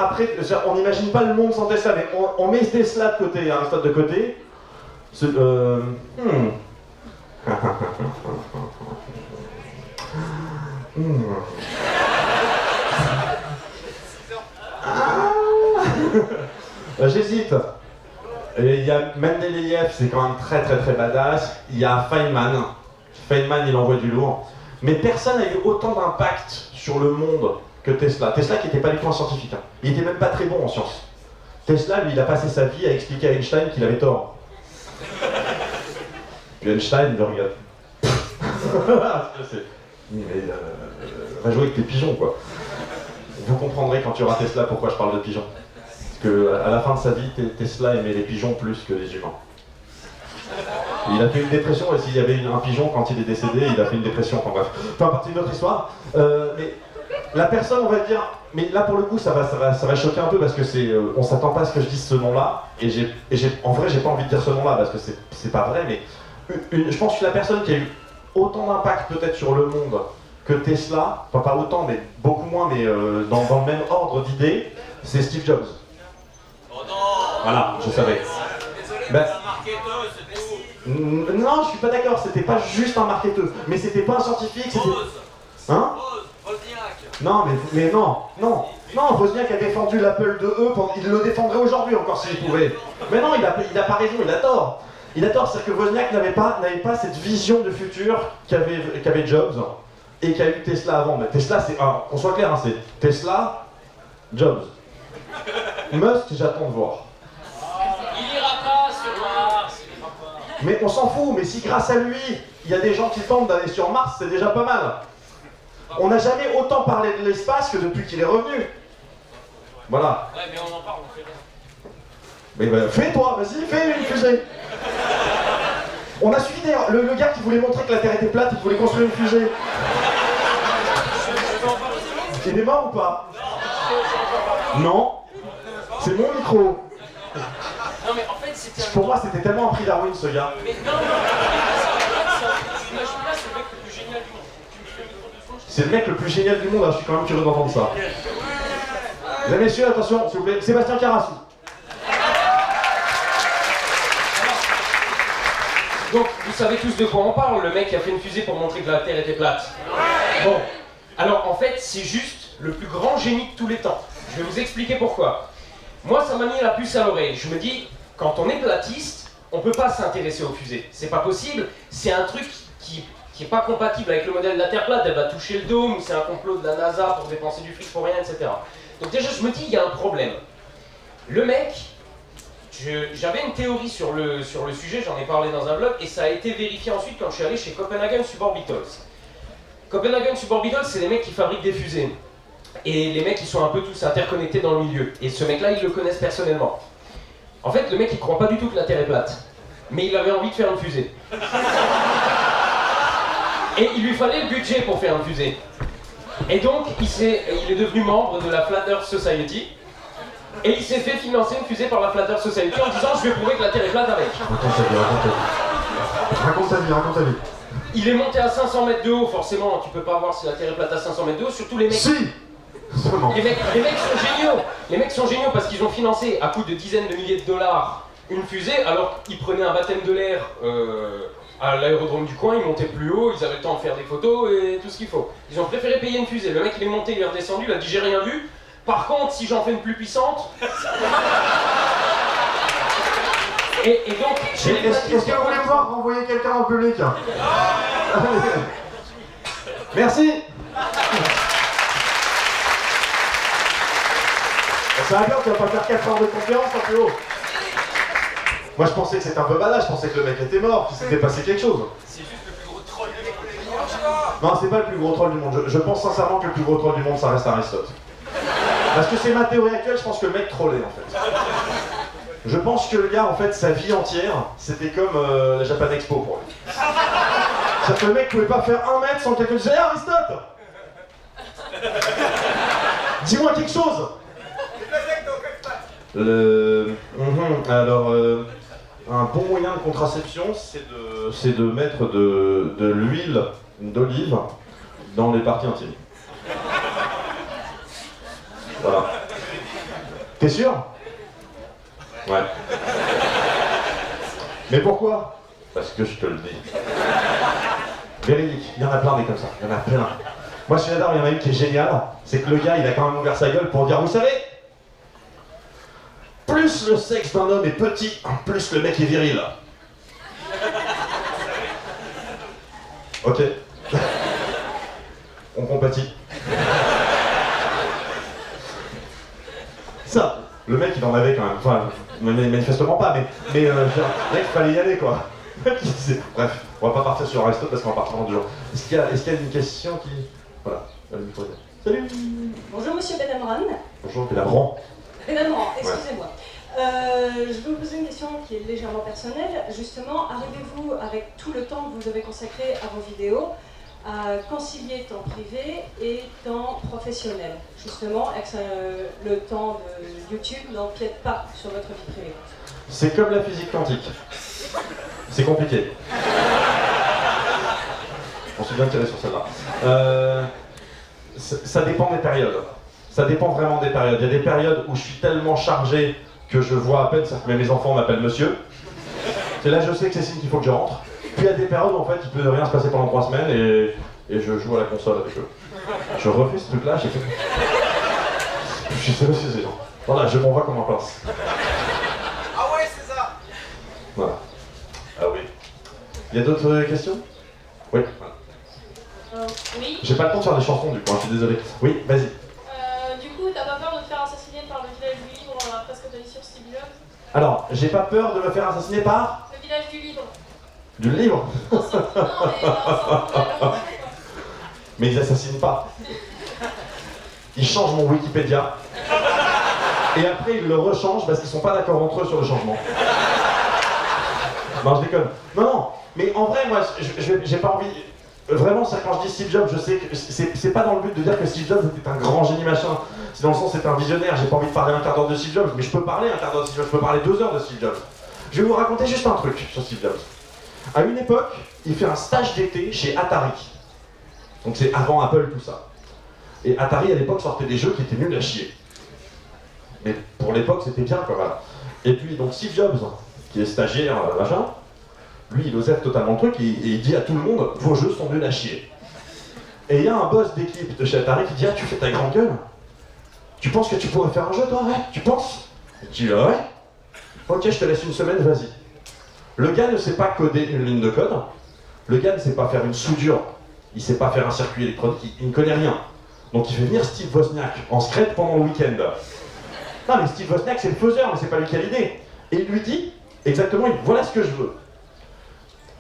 on n'imagine pas le monde sans Tesla, mais on met Tesla de côté, Aristote de côté. J'hésite. Il y a Mendeleïev, c'est quand même très badass. Il y a Feynman. Feynman, il envoie du lourd. Mais personne n'a eu autant d'impact sur le monde que Tesla. Tesla qui n'était pas du tout un scientifique. Hein. Il n'était même pas très bon en sciences. Tesla, lui, il a passé sa vie à expliquer à Einstein qu'il avait tort. Puis Einstein, il le regarde. Va jouer avec tes pigeons, quoi. Vous comprendrez quand tu auras Tesla pourquoi je parle de pigeons. Parce qu'à la fin de sa vie, Tesla aimait les pigeons plus que les humains. Il a fait une dépression, et s'il y avait un pigeon quand il est décédé, il a fait une dépression, enfin bref. Peu importe, c'est une autre histoire. Mais la personne, on va dire, mais là pour le coup, ça va choquer un peu parce que on s'attend pas à ce que je dise ce nom-là, et en vrai, j'ai pas envie de dire ce nom-là parce que c'est pas vrai, mais je pense que la personne qui a eu autant d'impact peut-être sur le monde que Tesla, enfin pas autant, mais beaucoup moins, mais dans le même ordre d'idées, c'est Steve Jobs. Oh non. Voilà, je savais. Ben, non, je suis pas d'accord, c'était pas juste un marketeur, mais c'était pas un scientifique, c'était... Hein? Non, mais non, Wozniak a défendu l'Apple IIe, il le défendrait aujourd'hui encore s'il pouvait. Mais non, il a pas raison, il a tort. Il a tort, c'est-à-dire que Wozniak n'avait pas cette vision de futur qu'avait Jobs et qu'a eu Tesla avant. Mais Tesla, c'est... qu'on soit clair, hein, c'est Tesla, Jobs. Musk, j'attends de voir. Il ira pas sur Mars, il ira pas. Mais on s'en fout, mais si grâce à lui, il y a des gens qui tentent d'aller sur Mars, c'est déjà pas mal. On n'a jamais autant parlé de l'espace que depuis qu'il est revenu. Voilà. Ouais, mais on en parle, on fait rien. Mais ben, fais-toi, vas-y, fais une fusée. On a suivi d'ailleurs le gars qui voulait montrer que la Terre était plate, il voulait construire une fusée. Il est mort ou pas? Non. C'est mon micro. Non, mais en fait, c'était Pour moi, c'était tellement un prix Darwin, ce gars. Mais non, j'imagine pas, c'est le mec le plus génial du monde. Tu me fais le micro de fond, C'est le mec le plus génial du monde, hein, je suis quand même curieux d'entendre ça. Mesdames et messieurs, attention, s'il vous plaît, Sébastien Carassou. Donc, vous savez tous de quoi on parle, le mec qui a fait une fusée pour montrer que la Terre était plate. Bon, alors en fait, c'est juste le plus grand génie de tous les temps. Je vais vous expliquer pourquoi. Moi, ça m'a mis la puce à l'oreille. Je me dis, quand on est platiste, on peut pas s'intéresser aux fusées. C'est pas possible, c'est un truc qui est pas compatible avec le modèle de la Terre plate, elle va toucher le dôme, c'est un complot de la NASA pour dépenser du fric pour rien, etc. Donc déjà, je me dis, il y a un problème. Le mec... J'avais une théorie sur le sujet, j'en ai parlé dans un blog, et ça a été vérifié ensuite quand je suis allé chez Copenhagen Suborbitals. Copenhagen Suborbitals, c'est les mecs qui fabriquent des fusées. Et les mecs, ils sont un peu tous interconnectés dans le milieu. Et ce mec-là, ils le connaissent personnellement. En fait, le mec, il croit pas du tout que la Terre est plate. Mais il avait envie de faire une fusée. Et il lui fallait le budget pour faire une fusée. Et donc, il est devenu membre de la Flat Earth Society. Et il s'est fait financer une fusée par la Flat Earth Society en disant « Je vais prouver que la Terre est plate avec ». Raconte ta vie. Il est monté à 500 mètres de haut, forcément, tu peux pas voir si la Terre est plate à 500 mètres de haut, surtout les mecs... Si. Les mecs sont géniaux. Les mecs sont géniaux parce qu'ils ont financé à coût de dizaines de milliers de dollars une fusée, alors qu'ils prenaient un baptême de l'air à l'aérodrome du coin, ils montaient plus haut, ils avaient le temps de faire des photos et tout ce qu'il faut. Ils ont préféré payer une fusée. Le mec il est monté, il est redescendu, il a dit j'ai rien vu. Par contre, si j'en fais une plus puissante... et donc... Est-ce que vous voulez pouvoir renvoyer quelqu'un en public? Merci. Ça va bien, tu vas pas faire 4 heures de conférence un peu haut. Moi je pensais que c'était un peu balade, je pensais que le mec était mort, qu'il s'était passé quelque chose. C'est juste le plus gros troll du monde. Non, c'est pas le plus gros troll du monde. Je pense sincèrement que le plus gros troll du monde, ça reste Aristote. Parce que c'est ma théorie actuelle, je pense que le mec trollait en fait. Je pense que le gars, en fait, sa vie entière, c'était comme la Japan Expo pour lui. C'est-à-dire que le mec pouvait pas faire 1 mètre sans que quelqu'un dise « Hey Aristote ! Dis-moi quelque chose !» Alors, un bon moyen de contraception, c'est de mettre de l'huile d'olive dans les parties intimes. Voilà. T'es sûr? Ouais. Mais pourquoi? Parce que je te le dis. Véridique, il y en a plein des comme ça, il y en a plein. Moi je suis d'accord, il y en a une qui est géniale, c'est que le gars il a quand même ouvert sa gueule pour dire, vous savez, plus le sexe d'un homme est petit, plus le mec est viril. Ok. On compatit. Ça, le mec il en avait quand même, enfin, manifestement pas, mais mec, il fallait y aller quoi. Bref, on va pas partir sur Aristote parce qu'on va partir en 2 jours. Est-ce qu'il y a une question qui... Voilà, le micro. Salut. Bonjour Monsieur Benamran. Bonjour Benamran. Benamran, excusez-moi. Je vais vous poser une question qui est légèrement personnelle. Justement, arrivez-vous, avec tout le temps que vous avez consacré à vos vidéos, à concilier temps privé et temps professionnel? Justement, avec le temps de YouTube n'empiète pas sur votre vie privée. C'est comme la physique quantique. C'est compliqué. On s'est bien tiré sur celle-là. Ça dépend des périodes. Ça dépend vraiment des périodes. Il y a des périodes où je suis tellement chargé que je vois à peine, mais mes enfants m'appellent monsieur. C'est là je sais que c'est signe qu'il faut que je rentre. Puis il y a des périodes où en fait il peut rien se passer pendant 3 semaines et je joue à la console avec eux. Je refais ce truc-là, j'ai fait... Je sais pas si c'est genre. Voilà, je m'en vois comme un place. Ah ouais, c'est ça. Voilà. Ah oui. Il y a d'autres questions? Oui. Oui. J'ai pas le temps de faire des chansons du coup, je suis désolé. Oui, vas-y. Du coup, t'as pas peur de te faire assassiner par le village du libre après ce que t'as dit sur Steve Jobs? Alors, j'ai pas peur de me faire assassiner par... Le village du libre. Du livre. Non, mais Mais ils assassinent pas. Ils changent mon Wikipédia. Et après ils le rechangent parce qu'ils sont pas d'accord entre eux sur le changement. Non, je déconne. Non, mais en vrai, moi, j'ai pas envie... Vraiment, ça, quand je dis Steve Jobs, je sais que c'est pas dans le but de dire que Steve Jobs était un grand génie machin. C'est dans le sens c'est un visionnaire, j'ai pas envie de parler un quart d'heure de Steve Jobs, mais je peux parler un quart d'heure de Steve Jobs, je peux parler 2 heures de Steve Jobs. Je vais vous raconter juste un truc sur Steve Jobs. À une époque, il fait un stage d'été chez Atari. Donc c'est avant Apple, tout ça. Et Atari, à l'époque, sortait des jeux qui étaient nuls à chier. Mais pour l'époque, c'était bien, quoi, voilà. Et puis, donc Steve Jobs, qui est stagiaire, machin, lui, il osait totalement le truc et il dit à tout le monde, vos jeux sont nuls à chier. Et il y a un boss d'équipe de chez Atari qui dit, ah, tu fais ta grande gueule? Tu penses que tu pourrais faire un jeu, toi? Ouais, tu penses? Il dit, ouais. Ok, je te laisse une semaine, vas-y. Le gars ne sait pas coder une ligne de code. Le gars ne sait pas faire une soudure. Il ne sait pas faire un circuit électronique. Il ne connaît rien. Donc il fait venir Steve Wozniak en secret pendant le week-end. Non, mais Steve Wozniak, c'est le faiseur, mais c'est pas lui qui a l'idée. Et il lui dit, exactement, voilà ce que je veux.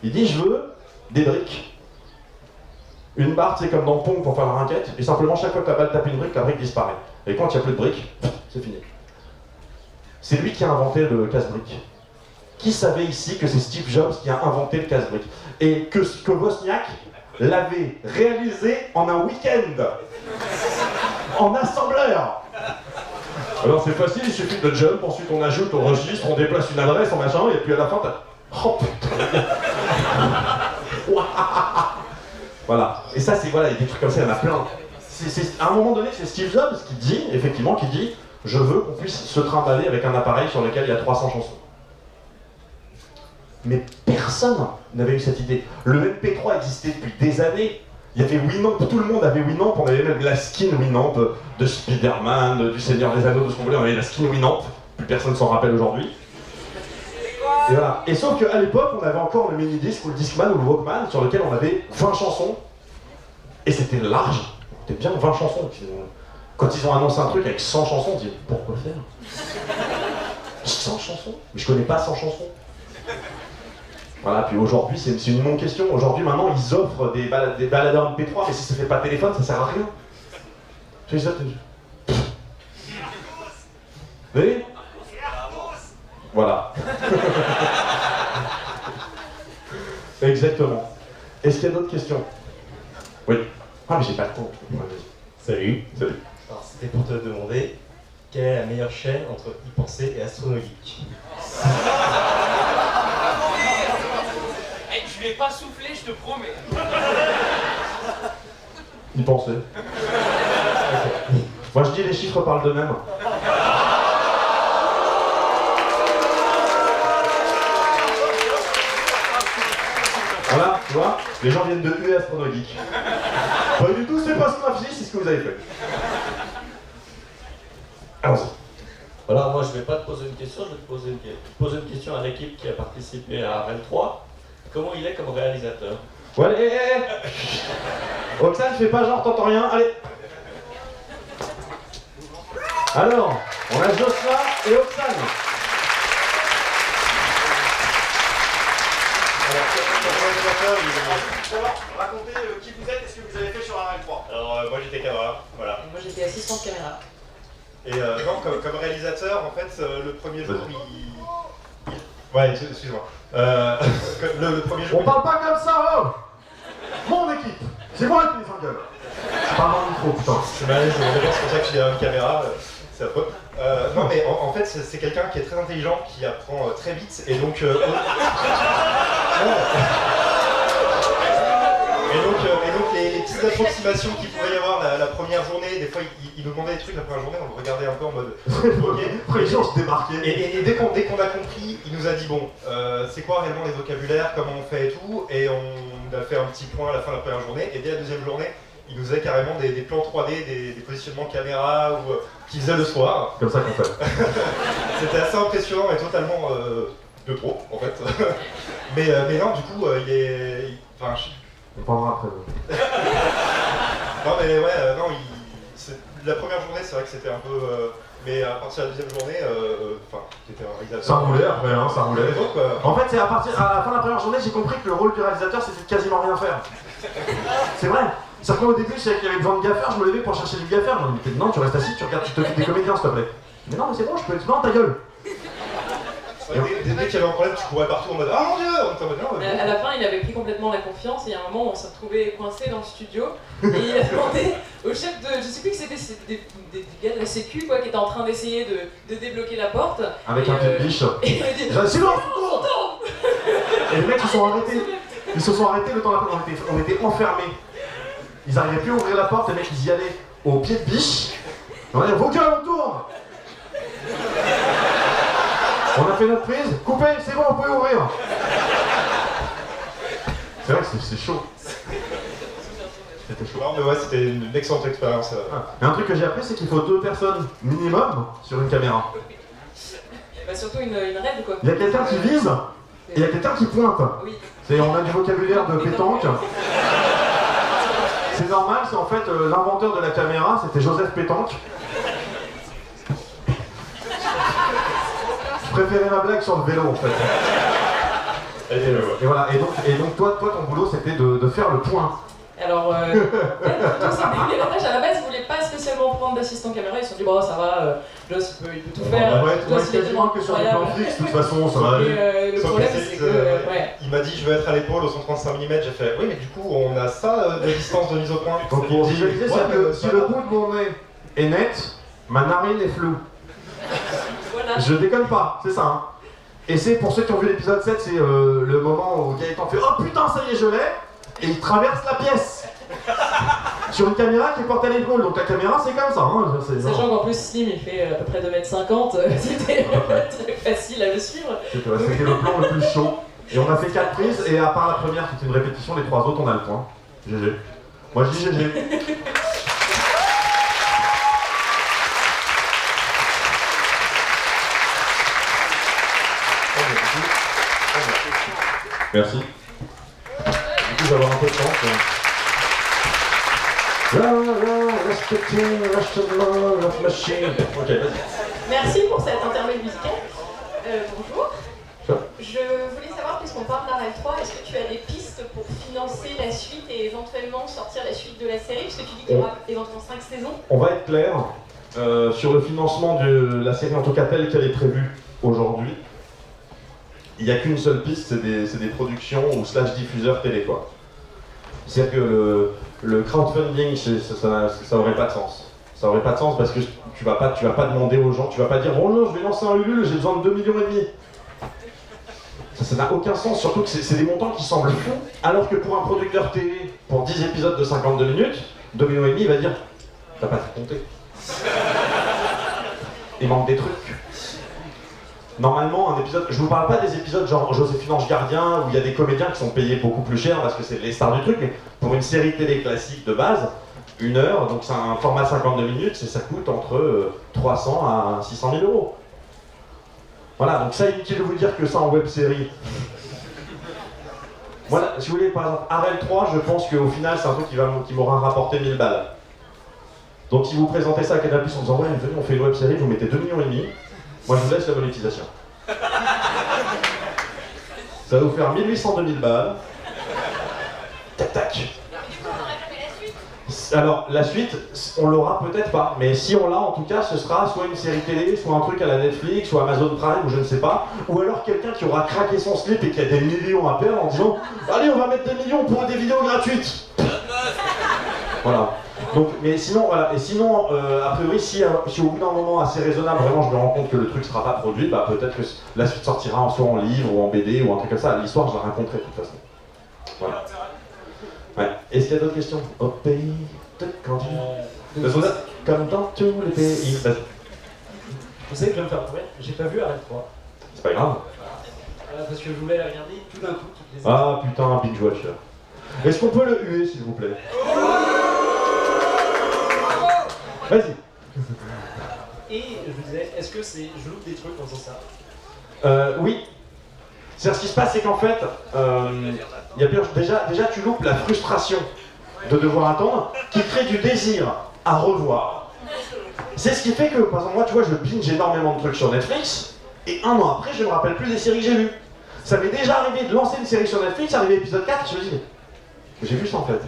Il dit, je veux des briques. Une barre, c'est comme dans Pong pour faire la raquette, et simplement chaque fois que la balle tape une brique, la brique disparaît. Et quand il n'y a plus de briques, c'est fini. C'est lui qui a inventé le casse-brique. Qui savait ici que c'est Steve Jobs qui a inventé le casse-brique? Et que Wozniak l'avait réalisé en un week-end. En assembleur. Alors c'est facile, il suffit de jump, ensuite on ajoute, on registre, on déplace une adresse en machin, et puis à la fin t'as... Oh putain. Voilà. Et ça c'est, voilà, il y a des trucs comme ça, il y en a plein. À un moment donné, c'est Steve Jobs qui dit, effectivement, qui dit, je veux qu'on puisse se trimballer avec un appareil sur lequel il y a 300 chansons. Mais personne n'avait eu cette idée. Le MP3 existait depuis des années. Il y avait Winamp, tout le monde avait Winamp, on avait même la skin Winamp de Spider-Man, du Seigneur des Anneaux, de ce qu'on voulait, on avait la skin Winamp, plus personne s'en rappelle aujourd'hui. Et voilà. Et sauf qu'à l'époque, on avait encore le mini-disc ou le Discman ou le Walkman sur lequel on avait 20 chansons. Et c'était large, c'était bien 20 chansons. Quand ils ont annoncé un truc avec 100 chansons, on dit pourquoi faire 100 chansons? Mais je connais pas 100 chansons. Voilà, puis aujourd'hui, c'est une non-question. Aujourd'hui, maintenant, ils offrent des baladeurs MP3, mais si ça fait pas de téléphone, ça sert à rien. Tu sais ça, vous voyez? Voilà. Exactement. Est-ce qu'il y a d'autres questions? Oui. Ah, mais j'ai pas le temps. Salut. Salut. Alors, c'était pour te demander quelle est la meilleure chaîne entre e-pensée et Astronomique. Je l'ai pas soufflé, je te promets. Il pensait. Okay. Moi je dis les chiffres parlent d'eux-mêmes. Voilà, tu vois, les gens viennent de UE Astronogeek. Pas du tout, c'est pas ce que c'est ce que vous avez fait. Allons-y. Voilà, moi je vais pas te poser une question, je vais te poser une question à l'équipe qui a participé à Arène 3. Comment il est comme réalisateur? Ouais, Oxane, fais pas genre, t'entends rien, allez. Alors, on a Jocelyn et Oxane. Alors, racontez qui vous êtes et ce que vous avez fait sur Arène 3. Alors, moi j'étais caméra, voilà. Moi j'étais assistante caméra. Et non, comme réalisateur, en fait, le premier jour, Ouais, excuse-moi. Le premier jour... On parle pas comme ça, oh. Mon équipe. C'est moi qui les engueule. C'est pas mon micro, putain. C'est mal, c'est pour ça que j'ai une caméra, c'est affreux. Non, mais en fait, c'est quelqu'un qui est très intelligent, qui apprend très vite, et donc... Et donc les petites approximations qu'il pouvait y avoir la première journée, des fois il nous demandait des trucs la première journée, on le regardait un peu en mode ok. Les gens se démarquaient. Et dès qu'on a compris, il nous a dit bon, c'est quoi réellement les vocabulaires, comment on fait et tout, et on a fait un petit point à la fin de la première journée, et dès la deuxième journée, il nous faisait carrément des plans 3D, des positionnements caméra ou qu'il faisait le soir. Comme ça qu'on fait. C'était assez impressionnant et totalement de trop en fait. mais non, du coup, enfin, on parlera après. Non mais ouais, non, la première journée c'est vrai que c'était un peu... mais à partir de la deuxième journée, enfin, c'était un réalisateur... Ça roulait après, hein, ça roulait. Donc, en fait, c'est à la fin de la première journée, j'ai compris que le rôle du réalisateur c'était de quasiment rien faire. C'est vrai. C'est-à-dire qu'au début, je savais qu'il y avait besoin de gaffeur, je me levais pour chercher du gaffeur. Je me disais non, tu restes assis, tu regardes, tu t'occupes des comédiens s'il te plaît. Mais non, mais c'est bon, je peux... Non, ta gueule. Dès qu'il y avait un problème, tu courais partout en mode ah mon dieu, on était en mode non. À la fin, il avait pris complètement la confiance et à un moment, on s'est retrouvé coincé dans le studio et il a demandé au chef de, je sais plus que c'était des gars de la sécu quoi, qui étaient en train d'essayer de débloquer la porte. Avec un pied de biche. Et il a dit silence, et les mecs ils sont arrêtés. Ils se sont arrêtés le temps d'après, on était enfermés. Ils arrivaient plus à ouvrir la porte, les mecs ils y allaient au pied de biche. On a dit vos gueules, on tourne. On a fait notre prise, coupez, c'est bon, on peut ouvrir. C'est vrai que c'est chaud. C'était chaud. Non mais ouais, c'était une excellente expérience. Et un truc que j'ai appris, c'est qu'il faut 2 personnes minimum sur une caméra. Bah surtout une règle quoi. Il y a quelqu'un qui vise, et il y a quelqu'un qui pointe. Oui. On a du vocabulaire de pétanque. C'est normal, c'est en fait l'inventeur de la caméra, c'était Joseph Pétanque. Je préférais ma blague sur le vélo en fait. Et voilà, et donc toi ton boulot c'était de faire le point. Alors, tout ça déménage à la base, ils voulaient pas spécialement prendre d'assistant caméra, ils se sont dit bon ça va, Joss il peut tout faire. Ouais, tu vois quasiment que sur les plans fixes, de toute façon ça va aller. Le problème c'est que... Il m'a dit je veux être à l'épaule au 135 mm, j'ai fait oui mais du coup on a ça de distance de mise au point. Donc pour visualiser, c'est que si le bout de mon nez est net, ma narine est floue. Voilà. Je déconne pas, c'est ça. Hein. Et c'est pour ceux qui ont vu l'épisode 7, c'est le moment où Gaëtan fait oh putain ça y est je l'ai, et il traverse la pièce sur une caméra qui est portée à l'épaule, donc la caméra c'est comme ça. Hein. Sachant qu'en plus Slim il fait à peu près 2,50 m, c'était très facile à le suivre. C'était le plan le plus chaud. Et on a fait 4 prises, et à part la première qui était une répétition, les 3 autres on a le point. GG. Moi je dis GG. Merci. Du coup, je vais avoir un peu de temps. Ok, vas-y. Merci pour cette intermède musicale. Bonjour. Je voulais savoir, puisqu'on parle d'Arène 3, est-ce que tu as des pistes pour financer la suite et éventuellement sortir la suite de la série? Parce que tu dis qu'il y aura éventuellement 5 saisons. On va être clair sur le financement de la série, en tout cas telle qu'elle est prévue aujourd'hui. Il n'y a qu'une seule piste, c'est des productions ou slash diffuseurs télé quoi. C'est-à-dire que le crowdfunding, ça aurait pas de sens. Ça aurait pas de sens parce que tu vas pas demander aux gens, tu vas pas dire oh non, je vais lancer un Ulule, j'ai besoin de 2,5 millions. Ça n'a aucun sens, surtout que c'est des montants qui semblent fous, alors que pour un producteur télé, pour 10 épisodes de 52 minutes, 2,5 millions, il va dire t'as pas tout compté. Il manque des trucs. Normalement, un épisode, je vous parle pas des épisodes genre Joséphine Ange Gardien où il y a des comédiens qui sont payés beaucoup plus cher parce que c'est les stars du truc, mais pour une série télé classique de base, 1 heure, donc c'est un format 52 minutes, ça coûte entre 300 à 600 000 euros. Voilà, donc ça, inutile de vous dire que ça en web série. Voilà, si vous voulez, par exemple, Arel 3, je pense qu'au final, c'est un truc qui m'aura rapporté 1000 balles. Donc si vous présentez ça à Canal+ en disant ouais, venez, on fait une web série, vous mettez 2,5 millions, moi je vous laisse la monétisation. Ça va vous faire 1800-2000 balles. Tac tac. Alors la suite, on l'aura peut-être pas, mais si on l'a en tout cas, ce sera soit une série télé, soit un truc à la Netflix, soit Amazon Prime, ou je ne sais pas, ou alors quelqu'un qui aura craqué son slip et qui a des millions à perdre en disant allez, on va mettre des millions pour des vidéos gratuites. Voilà. Donc, mais sinon, voilà, et sinon, a priori, si au bout d'un moment assez raisonnable, vraiment je me rends compte que le truc sera pas produit, bah peut-être que la suite sortira soit en livre ou en BD ou un truc comme ça. L'histoire, je la raconterai de toute façon. Voilà. Ouais. Est-ce qu'il y a d'autres questions? Au pays de Candy. Comme dans tous les pays. Vous savez que je vais me faire prouver, j'ai pas vu Arel 3. C'est pas grave. Parce que je voulais la regarder tout d'un coup, toutes les Ah putain, un binge watcher. Est-ce qu'on peut le huer, s'il vous plaît? Vas-y. Et je vous disais, est-ce que je loupe des trucs en faisant ça? Oui. C'est ce qui se passe, c'est qu'en fait, déjà tu loupes la frustration de devoir attendre, qui crée du désir à revoir. C'est ce qui fait que, par exemple, moi, tu vois, je binge énormément de trucs sur Netflix, et 1 an après, je me rappelle plus des séries que j'ai vues. Ça m'est déjà arrivé de lancer une série sur Netflix, arrivé à épisode 4, je me dis, j'ai vu ça en fait.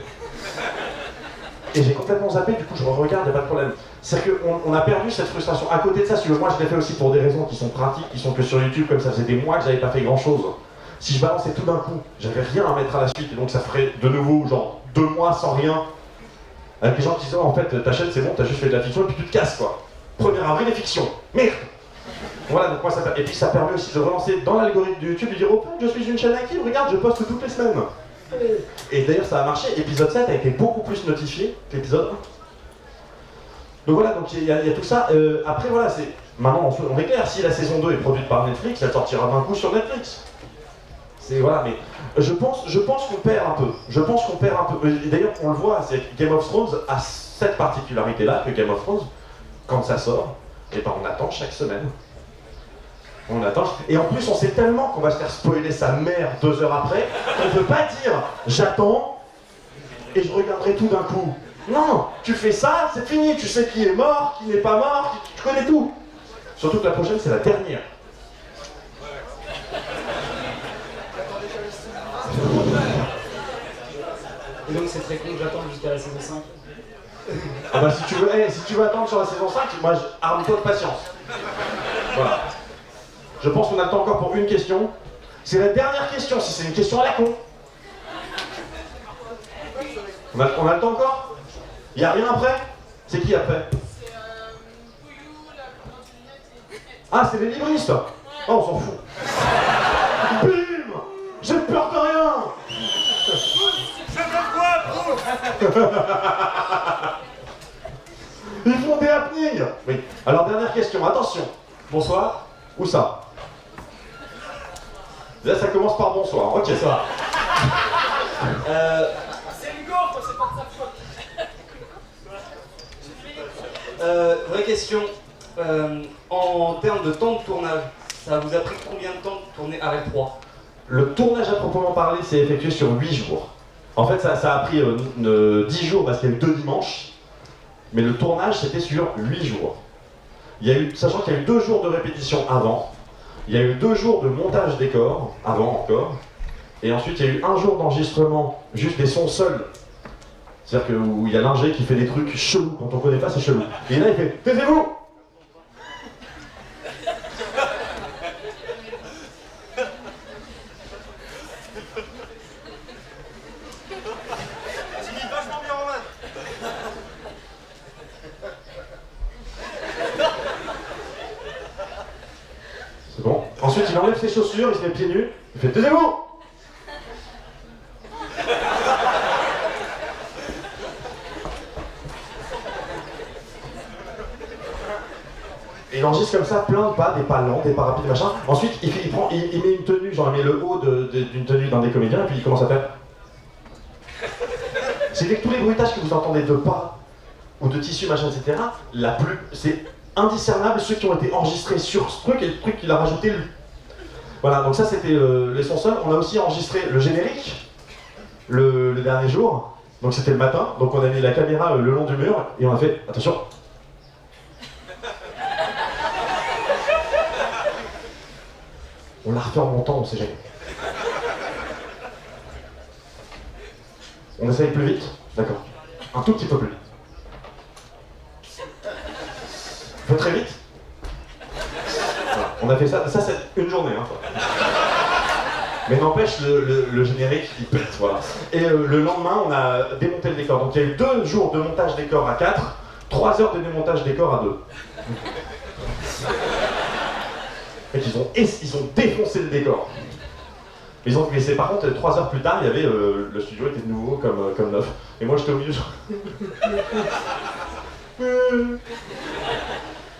Et j'ai complètement zappé, du coup je regarde, y'a pas de problème. C'est-à-dire qu'on a perdu cette frustration. À côté de ça, si moi je l'ai fait aussi pour des raisons qui sont pratiques, qui sont que sur YouTube, comme ça faisait des mois que j'avais pas fait grand-chose. Si je balançais tout d'un coup, j'avais rien à mettre à la suite, et donc ça ferait de nouveau genre 2 mois sans rien. Avec les gens qui disent oh, en fait ta chaîne c'est bon, t'as juste fait de la fiction et puis tu te casses quoi. 1er avril les fictions. Merde. Voilà, donc moi ça et puis ça permet aussi de relancer dans l'algorithme de YouTube et dire oh je suis une chaîne active, regarde, je poste toutes les semaines. Et d'ailleurs ça a marché, épisode 7 a été beaucoup plus notifié que l'épisode 1. Donc voilà, donc il y a tout ça. Après voilà, c'est maintenant on est clair, si la saison 2 est produite par Netflix, elle sortira d'un coup sur Netflix. C'est voilà, mais je pense qu'on perd un peu. Je pense qu'on perd un peu. D'ailleurs on le voit, c'est que Game of Thrones a cette particularité-là, que Game of Thrones, quand ça sort, et ben on attend chaque semaine. On attend. Et en plus, on sait tellement qu'on va se faire spoiler sa mère 2 heures après qu'on ne peut pas dire j'attends et je regarderai tout d'un coup. Non, tu fais ça, c'est fini. Tu sais qui est mort, qui n'est pas mort, tu connais tout. Surtout que la prochaine, c'est la dernière. Et donc c'est très con que j'attende jusqu'à la saison 5. Ah bah si tu veux attendre sur la saison 5, moi arme-toi de patience. Voilà. Je pense qu'on a le temps encore pour une question. C'est la dernière question, si c'est une question à la con. On a le temps encore? Il n'y a rien après? C'est qui après? Ah, c'est les libristes. Oh, on s'en fout. Bim! J'ai peur de rien. Ils font des happenings. Oui. Alors, dernière question, attention. Bonsoir. Où ça? Là, ça commence par bonsoir. Ok, ça va. C'est une gaufre, c'est pas de sa faute. Vraie question. En termes de temps de tournage, ça vous a pris combien de temps de tourner Arel 3? Le tournage à proprement parler s'est effectué sur 8 jours. En fait, ça a pris 10 jours parce qu'il y a eu 2 dimanches. Mais le tournage, c'était sur 8 jours. Sachant qu'il y a eu 2 jours de répétition avant. Il y a eu 2 jours de montage décor, avant encore, et ensuite il y a eu 1 jour d'enregistrement, juste des sons seuls. C'est-à-dire où il y a l'ingé qui fait des trucs chelous, quand on connaît pas c'est chelou. Et là il fait « Taisez-vous !» C'est bon. Ensuite, il enlève ses chaussures, il se met pieds nus, il fait « Taisez-vous !» Et il enregistre comme ça plein de pas, des pas lents, des pas rapides, machin. Ensuite, il met une tenue, genre il met le haut d'une tenue d'un des comédiens, et puis il commence à faire. C'est que tous les bruitages que vous entendez de pas, ou de tissu, machin, etc., c'est indiscernable ceux qui ont été enregistrés sur ce truc et le truc qu'il a rajouté lui. Voilà, donc ça c'était les sons seuls. On a aussi enregistré le générique le dernier jour, donc c'était le matin, donc on a mis la caméra le long du mur et on a fait, attention. On l'a refait en montant, on sait jamais. On essaye plus vite? D'accord. Un tout petit peu plus vite. Faut très vite. Voilà. On a fait ça c'est une journée. Hein, mais n'empêche, le générique, il pète, voilà. Et le lendemain, on a démonté le décor. Donc il y a eu 2 jours de montage décor à 4, 3 heures de démontage décor à 2. Et ils ont défoncé le décor. Mais par contre, 3 heures plus tard, il y avait le studio était nouveau comme neuf. Et moi j'étais au milieu. Je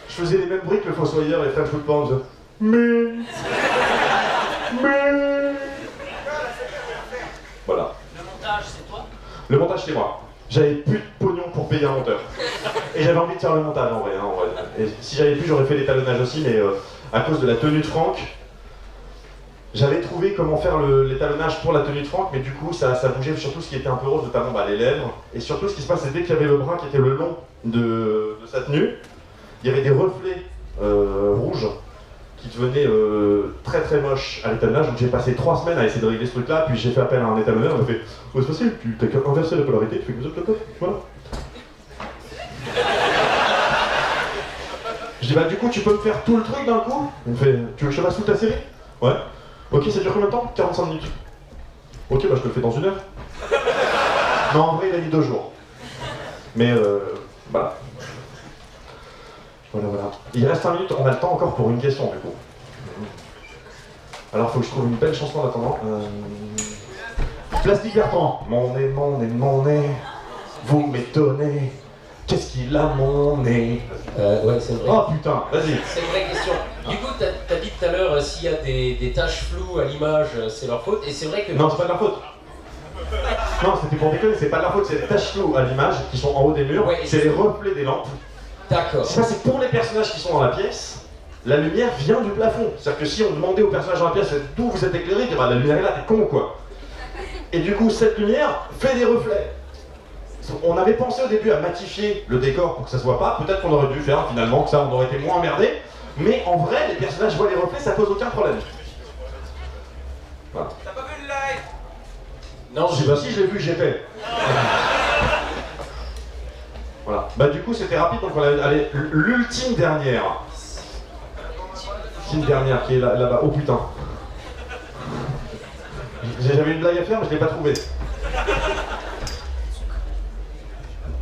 faisais les mêmes bruits que le Fossoyeur et French Foot Band. Voilà. Le montage, c'est toi? Le montage, c'est moi. J'avais plus de pognon pour payer un monteur. Et j'avais envie de faire le montage en vrai. Et si j'avais pu, j'aurais fait l'étalonnage aussi, mais à cause de la tenue de Franck, j'avais trouvé comment faire l'étalonnage pour la tenue de Franck, mais du coup, ça bougeait surtout ce qui était un peu rose, notamment les lèvres. Et surtout, ce qui se passe, c'est dès qu'il y avait le bras qui était le long de sa tenue, il y avait des reflets rouges qui devenaient très très moches à l'étalonnage. Donc j'ai passé 3 semaines à essayer de régler ce truc-là, puis j'ai fait appel à un étalonneur, il m'a fait « Oh, c'est facile, tu t'as qu'à inverser la polarité, tu fais comme ça, voilà. » Je dis « Bah du coup, tu peux me faire tout le truc d'un coup ?» Il me fait « Tu veux que je fasse toute ta série ?» Ouais. Ok, ça dure combien de temps? 45 minutes. Ok, bah je te le fais dans 1 heure. Non, en vrai, il a mis 2 jours. Mais voilà. Voilà. Il reste 5 minutes, on a le temps encore pour une question du coup. Alors faut que je trouve une belle chanson en attendant. Plastique Bertrand. Mon nez, vous m'étonnez. Qu'est-ce qu'il a mon nez? Ouais, c'est vrai. Oh putain, vas-y. C'est une vraie question. Du coup, t'as dit tout à l'heure, s'il y a des taches floues à l'image, c'est leur faute. Et c'est vrai que... Non, c'est pas de leur faute. Non, c'était pour déconner, c'est pas de leur faute, c'est les taches floues à l'image qui sont en haut des murs, ouais, c'est les reflets des lampes. D'accord. Ça, c'est pour les personnages qui sont dans la pièce. La lumière vient du plafond. C'est-à-dire que si on demandait aux personnages dans la pièce d'où vous êtes éclairés, bah, la lumière est là, t'es con quoi. Et du coup, cette lumière fait des reflets. On avait pensé au début à matifier le décor pour que ça se voit pas. Peut-être qu'on aurait dû faire finalement, que ça on aurait été moins emmerdé. Mais en vrai, les personnages voient les reflets, ça pose aucun problème. Voilà. T'as pas vu le live? Non, je sais pas si je l'ai vu, j'ai fait. Voilà. Bah du coup c'était rapide, donc on avait allez, l'ultime dernière. L'ultime dernière qui est là-bas. Oh putain. J'avais une blague à faire mais je l'ai pas trouvée.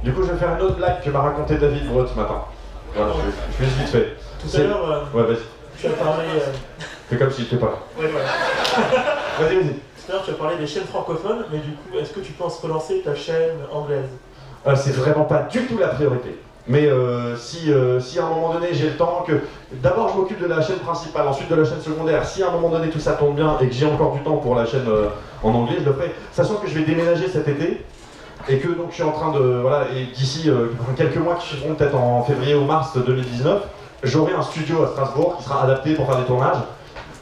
Du coup je vais faire une autre blague que m'a raconté David Brot ce matin. Voilà, je vais juste vite fait. Tout à l'heure, ouais, vas-y. Tu as parlé... Fais comme si j'étais pas là. Ouais, voilà. Vas-y. Tout à l'heure tu as parlé des chaînes francophones, mais du coup est-ce que tu penses relancer ta chaîne anglaise? C'est vraiment pas du tout la priorité. Mais si à un moment donné j'ai le temps, que d'abord je m'occupe de la chaîne principale, ensuite de la chaîne secondaire, si à un moment donné tout ça tourne bien et que j'ai encore du temps pour la chaîne en anglais, je le ferai. Sachant que je vais déménager cet été et que donc je suis en train de... Voilà, et d'ici quelques mois qui suivront, peut-être en février ou mars 2019, j'aurai un studio à Strasbourg qui sera adapté pour faire des tournages.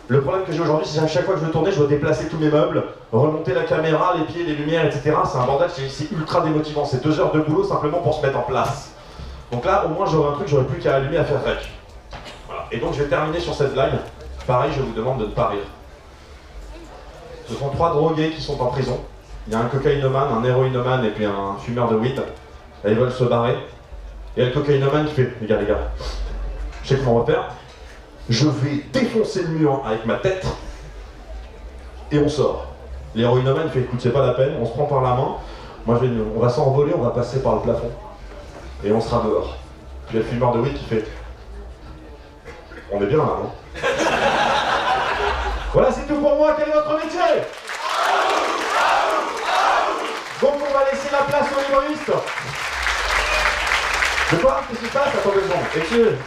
Le problème que j'ai aujourd'hui, c'est que chaque fois que je veux tourner, je dois déplacer tous mes meubles, remonter la caméra, les pieds, les lumières, etc. C'est un bordel, c'est ultra démotivant. C'est 2 heures de boulot simplement pour se mettre en place. Donc là, au moins, j'aurai un truc, j'aurai plus qu'à allumer à faire rec. Voilà. Et donc, je vais terminer sur cette blague. Pareil, je vous demande de ne pas rire. Ce sont 3 drogués qui sont en prison. Il y a un cocaïnomane, un héroïnomane et puis un fumeur de weed. Et ils veulent se barrer. Et il y a le cocaïnomane qui fait, les gars, je sais comment on va faire. Je vais défoncer le mur avec ma tête et on sort. L'héroïnomane fait écoute, c'est pas la peine, on se prend par la main. Moi, on va s'envoler, on va passer par le plafond et on sera dehors. Puis il y a le fumeur de weed qui fait on est bien là, non? Voilà, c'est tout pour moi. Quel est votre métier? Donc, on va laisser la place aux humoristes. De quoi? Qu'est-ce qui se passe? Attendez une seconde.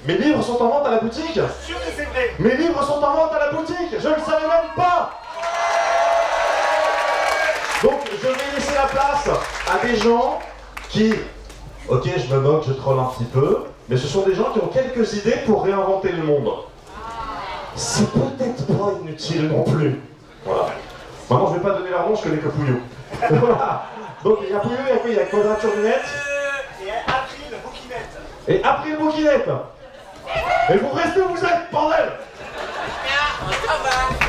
Mes livres sont en vente à la boutique. Sûr que c'est vrai. Mes livres sont en vente à la boutique. Je ne le savais même pas. Donc je vais laisser la place à des gens qui, ok, je me moque, je troll un petit peu, mais ce sont des gens qui ont quelques idées pour réinventer le monde. C'est peut-être pas inutile non plus. Voilà. Maintenant, je vais pas donner leur nom, je connais que Pouillot. Voilà. Donc il y a Pouillot, il y a quoi? Il y a Quadrature du Net. Et April Bouquinette. Et April Bouquinette. Et vous restez où vous êtes, bordel. Ça va.